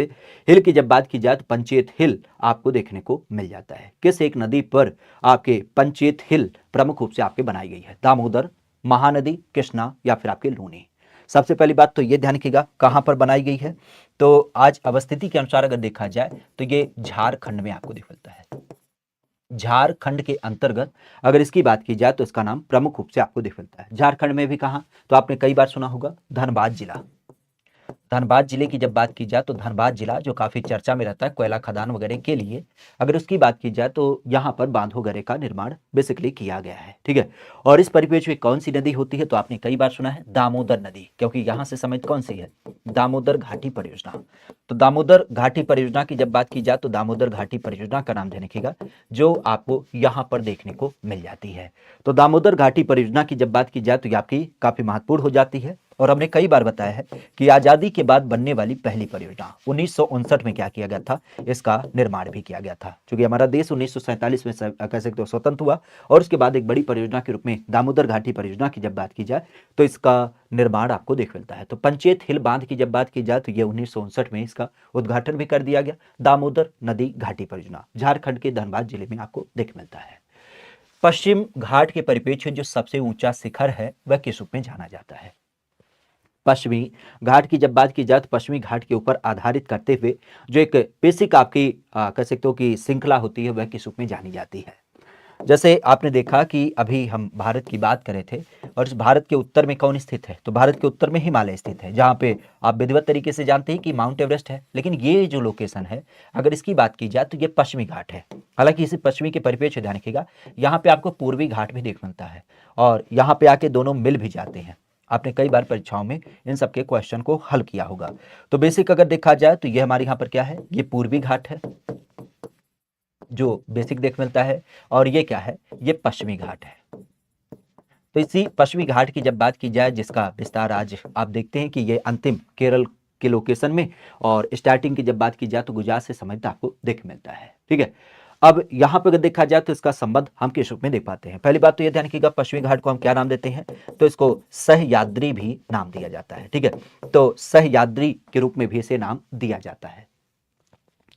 हिल की जब बात की जाए तो पंचेत हिल आपको देखने को मिल जाता है। किस एक नदी पर आपके पंचेत हिल प्रमुख रूप से आपके बनाई गई है? दामोदर, महानदी, कृष्णा या फिर आपके लूनी। सबसे पहली बात तो ये ध्यान रखिएगा कहां पर बनाई गई है। तो आज अवस्थिति के अनुसार अगर देखा जाए तो ये झारखंड में आपको दिख मिलता है। झारखंड के अंतर्गत अगर इसकी बात की जाए तो इसका नाम प्रमुख रूप से आपको दिख मिलता है। झारखंड में भी कहां? तो आपने कई बार सुना होगा धनबाद जिला। धनबाद जिले की जब बात की जाए तो धनबाद जिला जो काफी चर्चा में रहता है कोयला खदान वगैरह के लिए, अगर उसकी बात की जाए तो यहाँ पर बांध वगैरह का निर्माण बेसिकली किया गया है। ठीक है, और इस परिप्रेक्ष्य में कौन सी नदी होती है? तो आपने कई बार सुना है दामोदर नदी, क्योंकि यहाँ से संबंधित कौन सी है? दामोदर घाटी परियोजना। तो दामोदर घाटी परियोजना की जब बात की जाए तो दामोदर घाटी परियोजना का नाम ध्यान रखिएगा, जो आपको यहाँ पर देखने को मिल जाती है। तो दामोदर घाटी परियोजना की जब बात की जाए तो ये आपकी काफी महत्वपूर्ण हो जाती है। और हमने कई बार बताया है कि आजादी के बाद बनने वाली पहली परियोजना 1959 में क्या किया गया था? इसका निर्माण भी किया गया था। क्योंकि हमारा देश 1947 में कह सकते हो स्वतंत्र हुआ, और उसके बाद एक बड़ी परियोजना के रूप में दामोदर घाटी परियोजना की जब बात की जाए तो इसका निर्माण आपको देख मिलता है। तो पंचेत हिल बांध की जब बात की जाए तो यह 1959 में इसका उद्घाटन भी कर दिया गया। दामोदर नदी घाटी परियोजना झारखंड के धनबाद जिले में आपको देख मिलता है। पश्चिम घाट के परिप्रेक्ष्य में जो सबसे ऊंचा शिखर है वह किस रूप में जाना जाता है? पश्चिमी घाट की जब बात की जाए तो पश्चिमी घाट के ऊपर आधारित करते हुए जो एक बेसिक आपकी कह सकते हो कि श्रृंखला होती है वह किस रूप में जानी जाती है? जैसे आपने देखा कि अभी हम भारत की बात कर रहे थे, और इस भारत के उत्तर में कौन स्थित है? तो भारत के उत्तर में हिमालय स्थित है, जहाँ पे आप विधिवत तरीके से जानते हैं कि माउंट एवरेस्ट है। लेकिन ये जो लोकेशन है अगर इसकी बात की जाए तो ये पश्चिमी घाट है। हालांकि इसे पश्चिमी के परिप्रेक्ष्य ध्यान रखिएगा, यहाँ पे आपको पूर्वी घाट भी देख मिलता है, और यहाँ पे आके दोनों मिल भी जाते हैं। आपने कई बार परीक्षाओं में इन सबके क्वेश्चन को हल किया होगा। तो बेसिक अगर देखा जाए तो ये हमारे यहाँ पर क्या है? ये पूर्वी घाट है जो बेसिक देख मिलता है, और ये क्या है? ये पश्चिमी घाट है। तो इसी पश्चिमी घाट की जब बात की जाए जिसका विस्तार आज आप देखते हैं कि ये अंतिम केरल के लोकेशन में, और स्टार्टिंग की जब बात की जाए तो गुजरात से संबंधित आपको देख मिलता है। ठीक है, अब यहाँ पर अगर देखा जाए तो इसका संबंध हम किस रूप में देख पाते हैं? पहली बात तो ये ध्यान रखिएगा पश्चिमी घाट को हम क्या नाम देते हैं? तो इसको सहयाद्री भी नाम दिया जाता है। ठीक है, तो सहयाद्री के रूप में भी इसे नाम दिया जाता है।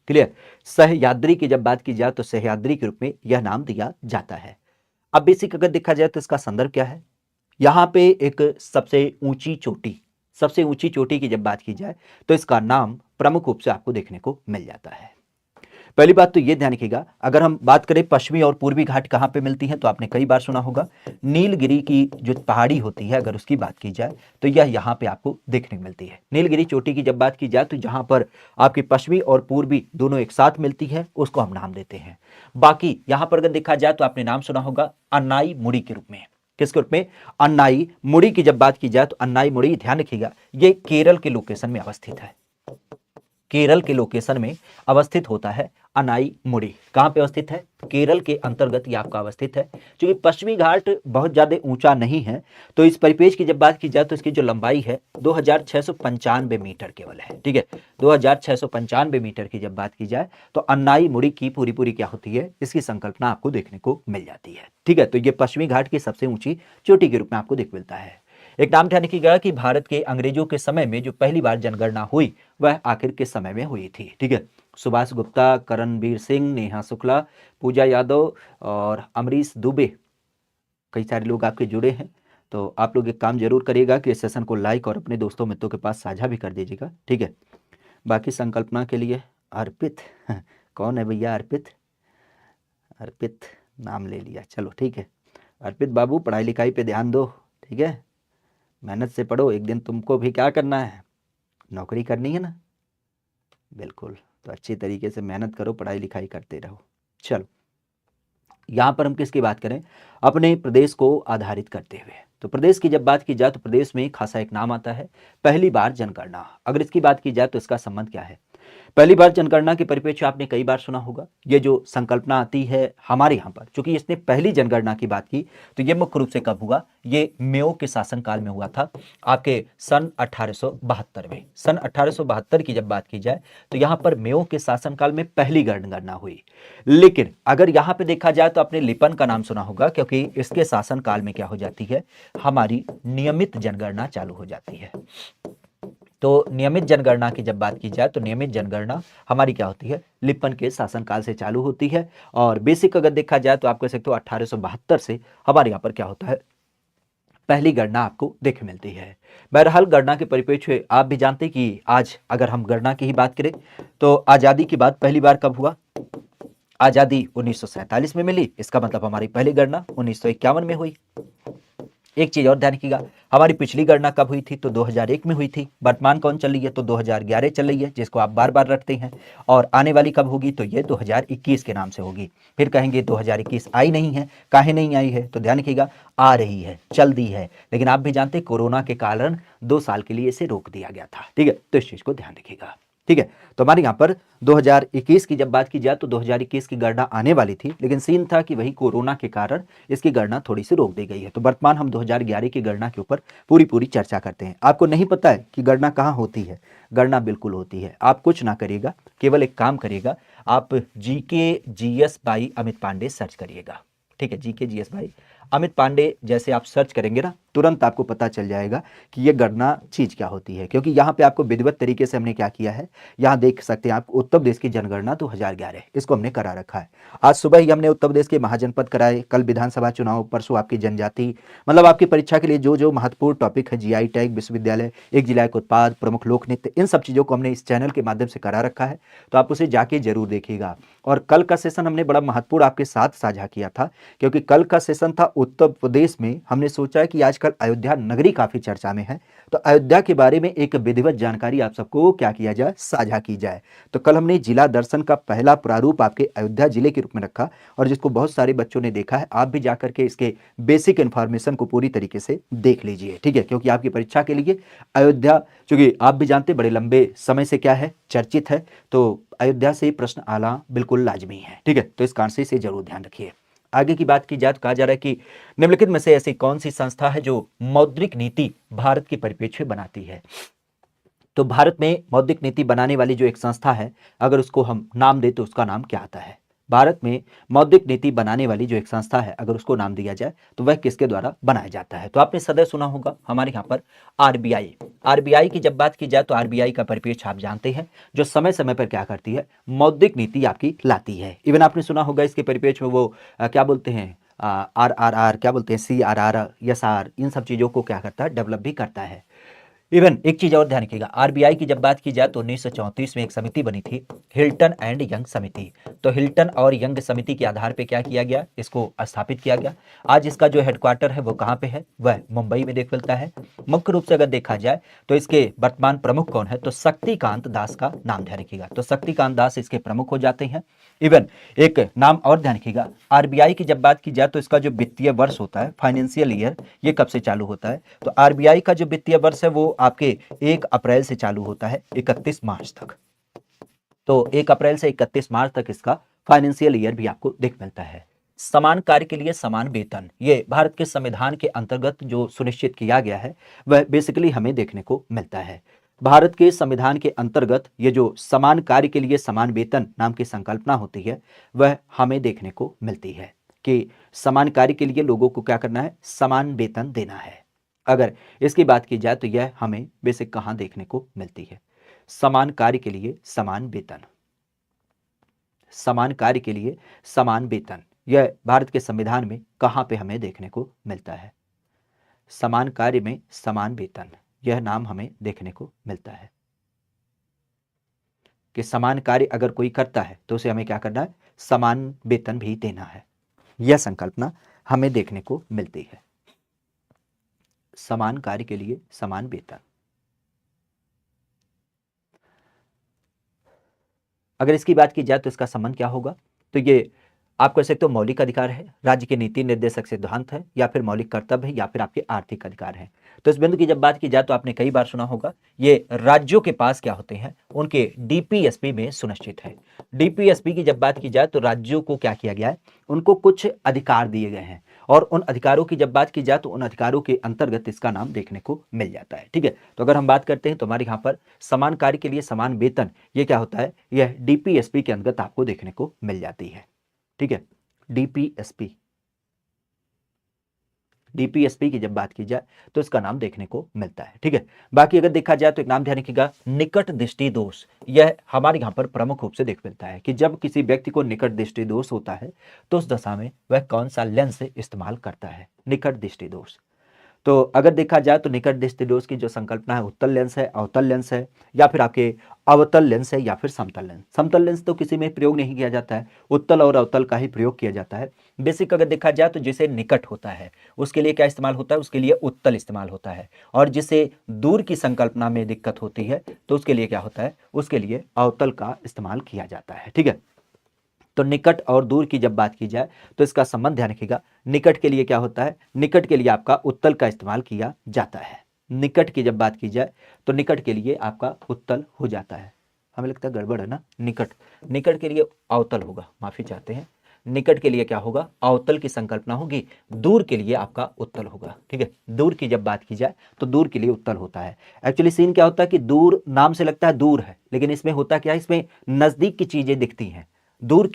क्लियर? सहयाद्री की जब बात की जाए तो सहयाद्री के रूप में यह नाम दिया जाता है। अब बेसिक अगर देखा जाए तो इसका संदर्भ क्या है? यहाँ पे एक सबसे ऊंची चोटी की जब बात की जाए तो इसका नाम प्रमुख रूप से आपको देखने को मिल जाता है। पहली बात तो ये ध्यान रखिएगा, अगर हम बात करें पश्चिमी और पूर्वी घाट कहाँ पे मिलती हैं, तो आपने कई बार सुना होगा नीलगिरी की जो पहाड़ी होती है अगर उसकी बात की जाए तो यह यहाँ पे आपको देखने को मिलती है। नीलगिरी चोटी की जब बात की जाए तो जहाँ पर आपकी पश्चिमी और पूर्वी दोनों एक साथ मिलती है उसको हम नाम देते हैं। बाकी यहाँ पर अगर देखा जाए तो आपने नाम सुना होगा अन्नाई मुड़ी के रूप में। किसके रूप में? अन्नाई मुड़ी की जब बात की जाए तो अन्नाई मुड़ी ध्यान रखिएगा ये केरल के लोकेशन में अवस्थित है। केरल के लोकेशन में अवस्थित होता है अनाई मुड़ी। कहां पे अवस्थित है? केरल के अंतर्गत ये आपका अवस्थित है। क्योंकि पश्चिमी घाट बहुत ज्यादा ऊंचा नहीं है, तो इस परिपेश की जब बात की जाए तो इसकी जो लंबाई है 2695 मीटर केवल है। ठीक है, 2695 मीटर की जब बात की जाए तो अन्नाई मुड़ी की पूरी पूरी क्या होती है, इसकी संकल्पना आपको देखने को मिल जाती है। ठीक है, तो ये पश्चिमी घाट की सबसे ऊंची चोटी के रूप में आपको देख मिलता है। एक नाम ध्यान रखिएगा कि भारत के अंग्रेजों के समय में जो पहली बार जनगणना हुई वह आखिर किस समय में हुई थी? ठीक है, सुभाष गुप्ता, करणबीर सिंह, नेहा शुक्ला, पूजा यादव और अमरीश दुबे, कई सारे लोग आपके जुड़े हैं। तो आप लोग एक काम जरूर करिएगा कि इस सेशन को लाइक और अपने दोस्तों मित्रों के पास साझा भी कर दीजिएगा। ठीक है, बाकी संकल्पना के लिए अर्पित कौन है भैया? अर्पित नाम ले लिया, चलो ठीक है। अर्पित बाबू पढ़ाई लिखाई पे ध्यान दो। ठीक है, मेहनत से पढ़ो, एक दिन तुमको भी क्या करना है? नौकरी करनी है ना। बिल्कुल, तो अच्छी तरीके से मेहनत करो, पढ़ाई लिखाई करते रहो। चलो, यहाँ पर हम किसकी बात करें? अपने प्रदेश को आधारित करते हुए। तो प्रदेश की जब बात की जाए तो प्रदेश में खासा एक नाम आता है, पहली बार जनगणना। अगर इसकी बात की जाए तो इसका संबंध क्या है? पहली बार जनगणना के परिप्रेक्ष्य आपने कई बार सुना होगा। ये जो संकल्पना आती है हमारे यहाँ पर, चूंकि इसने पहली जनगणना की बात की, तो ये मुख्य रूप से कब हुआ? ये मेयो के शासनकाल में हुआ था, आपके सन 1872 में। सन 1872 की जब बात की जाए तो यहाँ पर मेयो के शासनकाल में पहली जनगणना हुई। लेकिन अगर यहाँ पे देखा जाए तो आपने लिपन का नाम सुना होगा, क्योंकि इसके शासनकाल में क्या हो जाती है, हमारी नियमित जनगणना चालू हो जाती है। तो नियमित जनगणना की जब बात की जाए तो नियमित जनगणना हमारी क्या होती है, लिपन के शासनकाल से चालू होती है। और बेसिक अगर देखा जाए तो आप कह सकते हो 1872 से हमारे यहाँ पर क्या होता है, पहली गणना आपको देखने मिलती है। बहरहाल गणना के परिप्रेक्ष्य आप भी जानते हैं कि आज अगर हम गणना की ही बात करें तो आज़ादी की बात पहली बार कब हुआ? आज़ादी 1947 में मिली, इसका मतलब हमारी पहली गणना 1951 में हुई। एक चीज और ध्यान रखिएगा, हमारी पिछली गणना कब हुई थी? तो 2001 में हुई थी। वर्तमान कौन चल रही है? तो 2011 चल रही है, जिसको आप बार बार रखते हैं। और आने वाली कब होगी? तो ये 2021 के नाम से होगी। फिर कहेंगे 2021 आई नहीं है, काहे नहीं आई है? तो ध्यान रखिएगा, आ रही है, चल दी है, लेकिन आप भी जानते हैं कोरोना के कारण 2 साल के लिए इसे रोक दिया गया था। ठीक है, तो इस चीज को ध्यान रखिएगा। ठीक है, तो हमारे यहाँ पर 2021 की जब बात की जाए तो 2021 की गणना आने वाली थी, लेकिन सीन था कि वही कोरोना के कारण इसकी गणना थोड़ी सी रोक दी गई है। तो वर्तमान हम 2011 की गणना के ऊपर पूरी पूरी चर्चा करते हैं। आपको नहीं पता है कि गणना कहाँ होती है? गणना बिल्कुल होती है। आप कुछ ना करिएगा, केवल एक काम करिएगा, आप GK GS by Amit Pandey search करिएगा। ठीक है, GK GS by Amit Pandey जैसे आप सर्च करेंगे ना, तुरंत आपको पता चल जाएगा कि ये गणना चीज क्या होती है। क्योंकि यहाँ पे आपको विधिवत तरीके से हमने क्या किया है, यहाँ देख सकते हैं आप, उत्तर प्रदेश की जनगणना 2011 इसको हमने करा रखा है। आज सुबह ही हमने उत्तर प्रदेश के महाजनपद कराए, कल विधानसभा चुनाव, परसों आपकी जनजाति, मतलब आपकी परीक्षा के लिए जो जो महत्वपूर्ण टॉपिक है, जीआई टैग, विश्वविद्यालय, एक जिला एक उत्पाद, प्रमुख लोक नृत्य, इन सब चीजों को हमने इस चैनल के माध्यम से करा रखा है। तो आप उसे जाके जरूर देखिएगा। और कल का सेशन हमने बड़ा महत्वपूर्ण आपके साथ साझा किया था, क्योंकि कल का सेशन था उत्तर प्रदेश में। हमने सोचा है कि आजकल अयोध्या नगरी काफी चर्चा में है, तो अयोध्या के बारे में एक विधिवत जानकारी आप सबको क्या किया जाए, साझा की जाए। तो कल हमने जिला दर्शन का पहला प्रारूप आपके अयोध्या जिले के रूप में रखा, और जिसको बहुत सारे बच्चों ने देखा है। आप भी जाकर के इसके बेसिक इंफॉर्मेशन को पूरी तरीके से देख लीजिए। ठीक है, क्योंकि आपकी परीक्षा के लिए अयोध्या, चूंकि आप भी जानते बड़े लंबे समय से क्या है, चर्चित है, तो अयोध्या से प्रश्न आना बिल्कुल लाजमी है। ठीक है, तो इस कारण से इसे जरूर ध्यान रखिए। आगे की बात की जाए तो कहा जा रहा है कि निम्नलिखित में से ऐसी कौन सी संस्था है जो मौद्रिक नीति भारत की परिप्रेक्ष्य बनाती है? तो भारत में मौद्रिक नीति बनाने वाली जो एक संस्था है, अगर उसको हम नाम दें तो उसका नाम क्या आता है? भारत में मौद्रिक नीति बनाने वाली जो एक संस्था है, अगर उसको नाम दिया जाए तो वह किसके द्वारा बनाया जाता है? तो आपने सदैव सुना होगा हमारे यहाँ पर आरबीआई। आरबीआई की जब बात की जाए तो आरबीआई का परिप्रेक्ष्य आप जानते हैं, जो समय समय पर क्या करती है, मौद्रिक नीति आपकी लाती है। इवन आपने सुना होगा इसके परिप्रेक्ष्य में वो क्या बोलते हैं, RRR, क्या बोलते हैं, CRR, SR, इन सब चीजों को क्या करता है, डेवलप भी करता है। इवन एक चीज और ध्यान रखिएगा, आरबीआई की जब बात की जाए तो 1934 में एक समिति बनी थी, हिल्टन एंड यंग समिति। तो हिल्टन और यंग समिति के आधार पे क्या किया गया, इसको स्थापित किया गया। आज इसका जो हेडक्वार्टर है वो कहाँ पे है, वह मुंबई में देख मिलता है। मुख्य रूप से अगर देखा जाए तो इसके वर्तमान प्रमुख कौन है, तो शक्तिकांत दास का नाम ध्यान रखिएगा। तो शक्तिकांत दास इसके प्रमुख हो जाते हैं। इवन एक नाम और ध्यान रखिएगा, आरबीआई की जब बात की जाए तो इसका जो वित्तीय वर्ष होता है, फाइनेंशियल ईयर, ये कब से चालू होता है? तो आरबीआई का जो वित्तीय वर्ष है वो आपके 1 अप्रैल से चालू होता है 31 मार्च तक। तो 1 अप्रैल से 31 मार्च तक इसका फाइनेंशियल ईयर भी आपको देख मिलता है। समान कार्य के लिए समान वेतन, ये भारत के संविधान के अंतर्गत जो सुनिश्चित किया गया है, वह बेसिकली हमें देखने को मिलता है। भारत के संविधान के अंतर्गत ये जो समान कार्य के लिए समान वेतन नाम की संकल्पना होती है, वह हमें देखने को मिलती है कि समान कार्य के लिए लोगों को क्या करना है, समान वेतन देना है। अगर इसकी बात की जाए तो यह हमें बेसिक कहाँ देखने को मिलती है, समान कार्य के लिए समान वेतन। समान कार्य के लिए समान वेतन, यह भारत के संविधान में कहाँ पे हमें देखने को मिलता है? समान कार्य में समान वेतन, यह नाम हमें देखने को मिलता है कि समान कार्य अगर कोई करता है तो उसे हमें क्या करना है, समान वेतन भी देना है। यह संकल्पना हमें देखने को मिलती है, समान कार्य के लिए समान वेतन। अगर इसकी बात की जाए तो इसका संबंध क्या होगा, तो ये आप कह सकते हो मौलिक अधिकार है, राज्य के नीति निर्देशक सिद्धांत है, या फिर मौलिक कर्तव्य है, या फिर आपके आर्थिक अधिकार है। तो इस बिंदु की जब बात की जाए तो आपने कई बार सुना होगा, ये राज्यों के पास क्या होते हैं, उनके डीपीएसपी में सुनिश्चित है। डीपीएसपी की जब बात की जाए तो राज्यों को क्या किया गया है, उनको कुछ अधिकार दिए गए हैं, और उन अधिकारों की जब बात की जाए तो उन अधिकारों के अंतर्गत इसका नाम देखने को मिल जाता है। ठीक है, तो अगर हम बात करते हैं तो हमारे यहाँ पर समान कार्य के लिए समान वेतन, ये क्या होता है, यह डीपीएसपी के अंतर्गत आपको देखने को मिल जाती है। ठीक है, डीपीएसपी, डीपीएसपी की जब बात की जाए तो इसका नाम देखने को मिलता है। ठीक है, बाकी अगर देखा जाए तो एक नाम ध्यान रखिएगा, निकट दृष्टि दोष। यह हमारे यहाँ पर प्रमुख रूप से देख मिलता है कि जब किसी व्यक्ति को निकट दृष्टि दोष होता है तो उस दशा में वह कौन सा लेंस इस्तेमाल करता है, निकट दृष्टि दोष। तो अगर देखा जाए तो निकट दृष्टि दोष की जो संकल्पना है, उत्तल लेंस है, अवतल लेंस है, या फिर आपके अवतल लेंस है, या फिर समतल लेंस। समतल लेंस तो किसी में प्रयोग नहीं किया जाता है, उत्तल और अवतल का ही प्रयोग किया जाता है। बेसिक अगर देखा जाए तो जिसे निकट होता है उसके लिए क्या इस्तेमाल होता है, उसके लिए उत्तल इस्तेमाल होता है, और जिसे दूर की संकल्पना में दिक्कत होती है तो उसके लिए क्या होता है, उसके लिए अवतल का इस्तेमाल किया जाता है। ठीक है, तो निकट और दूर की जब बात की जाए तो इसका संबंध ध्यान रखिएगा। निकट के लिए क्या होता है, निकट के लिए आपका उत्तल का इस्तेमाल किया जाता है। निकट की जब बात की जाए तो निकट के लिए आपका उत्तल हो जाता है। हमें लगता है गड़बड़ है ना, निकट, निकट के लिए अवतल होगा, माफी चाहते हैं। निकट के लिए क्या होगा, अवतल की संकल्पना होगी, दूर के लिए आपका उत्तल होगा। ठीक है, दूर की जब बात की जाए तो दूर के लिए उत्तल होता है। एक्चुअली सीन क्या होता है कि दूर नाम से लगता है दूर है, लेकिन इसमें होता क्या है, इसमें नजदीक की चीजें दिखती हैं, दूर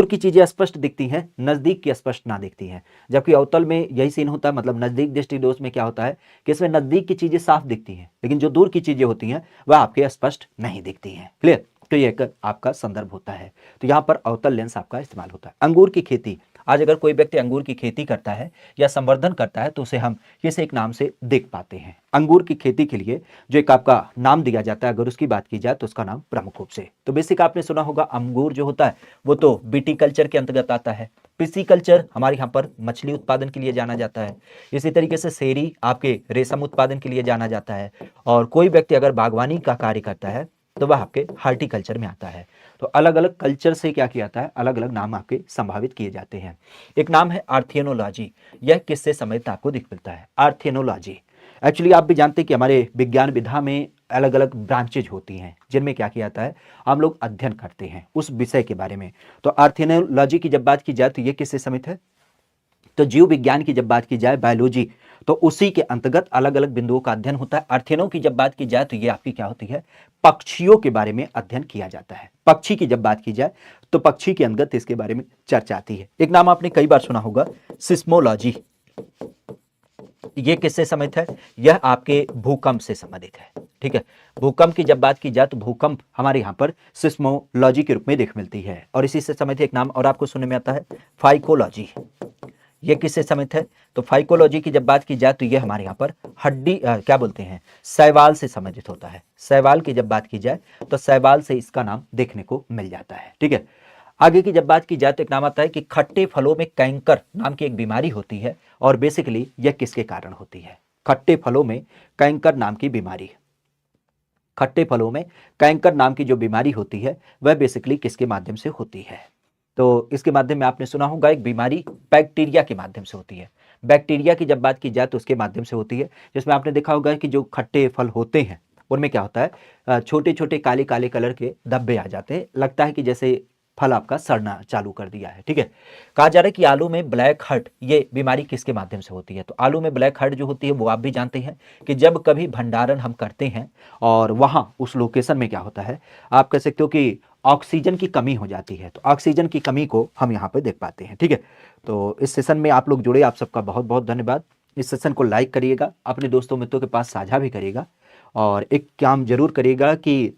की चीजें स्पष्ट दिखती हैं, नजदीक की स्पष्ट ना दिखती हैं। जबकि अवतल में यही सीन होता है, मतलब नजदीक दृष्टि दोष में क्या होता है कि इसमें नजदीक की चीजें साफ दिखती हैं, लेकिन जो दूर की चीजें होती हैं वह आपके स्पष्ट नहीं दिखती हैं। क्लियर, तो ये एक आपका संदर्भ होता है। तो यहाँ पर अवतल लेंस आपका इस्तेमाल होता है। अंगूर की खेती, आज अगर कोई व्यक्ति अंगूर की खेती करता है या संवर्धन करता है तो उसे हम किसी एक नाम से देख पाते हैं। अंगूर की खेती के लिए जो एक आपका नाम दिया जाता है, अगर उसकी बात की जाए तो उसका नाम प्रमुख रूप से, तो बेसिक आपने सुना होगा, अंगूर जो होता है वो तो विटीकल्चर के अंतर्गत आता है। पिसीकल्चर हमारे यहाँ पर मछली उत्पादन के लिए जाना जाता है। इसी तरीके से सेरी आपके रेशम उत्पादन के लिए जाना जाता है। और कोई व्यक्ति अगर बागवानी का कार्य करता है तो वह आपके हार्टिकल्चर में आता है। तो अलग अलग कल्चर से क्या किया जाता है, अलग अलग नाम आपके संभावित किए जाते हैं। एक नाम है आर्थियोनोलॉजी, यह किससे संबंधित आपको दिख मिलता है, आर्थियोनोलॉजी। एक्चुअली आप भी जानते हैं कि हमारे विज्ञान विधा में अलग अलग ब्रांचेज होती हैं जिनमें क्या किया जाता है, हम लोग अध्ययन करते हैं उस विषय के बारे में। तो आर्थियोनोलॉजी की जब बात की जाए तो ये किससे संबंधित है, तो जीव विज्ञान की जब बात की जाए, बायोलॉजी, तो उसी के अंतर्गत अलग अलग बिंदुओं का अध्ययन होता है। अध्ययनों की जब बात की जाए तो ये आपकी क्या होती है, पक्षियों के बारे में अध्ययन किया जाता है। पक्षी की जब बात की जाए तो पक्षी के अंतर्गत इसके बारे में चर्चा आती है। एक नाम आपने कई बार सुना होगा, सिस्मोलॉजी। ये किससे संबंधित है, यह आपके भूकंप से संबंधित है। ठीक है, भूकंप की जब बात की जाए तो भूकंप हमारे यहाँ पर सिस्मोलॉजी के रूप में देख मिलती है। और इसी से संबंधित एक नाम और आपको सुनने में आता है, फाइकोलॉजी। ये किससे संबंधित है, तो फाइकोलॉजी की जब बात की जाए तो ये हमारे यहाँ पर हड्डी क्या बोलते हैं, शैवाल से संबंधित होता है। शैवाल की जब बात की जाए तो शैवाल से इसका नाम देखने को मिल जाता है। ठीक है, आगे की जब बात की जाए तो एक नाम आता है कि खट्टे फलों में कैंकर नाम की एक बीमारी होती है, और बेसिकली यह किसके कारण होती है, खट्टे फलों में कैंकर नाम की बीमारी। खट्टे फलों में कैंकर नाम की जो बीमारी होती है वह बेसिकली किसके माध्यम से होती है, तो इसके माध्यम में आपने सुना होगा एक बीमारी बैक्टीरिया के माध्यम से होती है। बैक्टीरिया की जब बात की जाए तो उसके माध्यम से होती है, जिसमें आपने देखा होगा कि जो खट्टे फल होते हैं उनमें क्या होता है, छोटे छोटे काले काले कलर के धब्बे आ जाते हैं, लगता है कि जैसे फल आपका सड़ना चालू कर दिया है। ठीक है, कहा जा रहा है कि आलू में ब्लैक हर्ट, ये बीमारी किसके माध्यम से होती है, तो आलू में ब्लैक हर्ट जो होती है वो आप भी जानते हैं कि जब कभी भंडारण हम करते हैं और वहां उस लोकेशन में क्या होता है, आप कह सकते हो कि ऑक्सीजन की कमी हो जाती है, तो ऑक्सीजन की कमी को हम यहाँ पे देख पाते हैं। ठीक है, तो इस सेशन में आप लोग जुड़े, आप सबका बहुत बहुत धन्यवाद। इस सेशन को लाइक करिएगा, अपने दोस्तों मित्रों के पास साझा भी करिएगा, और एक काम जरूर करिएगा कि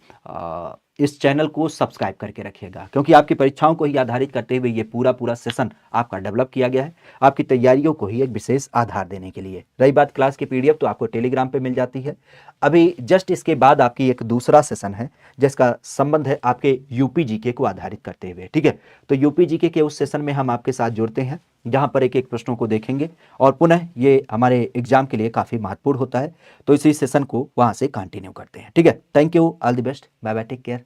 इस चैनल को सब्सक्राइब करके रखिएगा, क्योंकि आपकी परीक्षाओं को ही आधारित करते हुए ये पूरा सेशन आपका डेवलप किया गया है, आपकी तैयारियों को ही एक विशेष आधार देने के लिए। रही बात क्लास की पीडीएफ, तो आपको टेलीग्राम पे मिल जाती है। अभी जस्ट इसके बाद आपकी एक दूसरा सेशन है जिसका संबंध है आपके यूपी जीके को आधारित करते हुए। ठीक है, तो यूपी जीके के उस सेशन में हम आपके साथ जुड़ते हैं जहां पर एक एक प्रश्नों को देखेंगे, और पुनः ये हमारे एग्जाम के लिए काफ़ी महत्वपूर्ण होता है, तो इसी सेशन को वहां से कंटिन्यू करते हैं। ठीक है, thank you, all the best, bye bye, take care.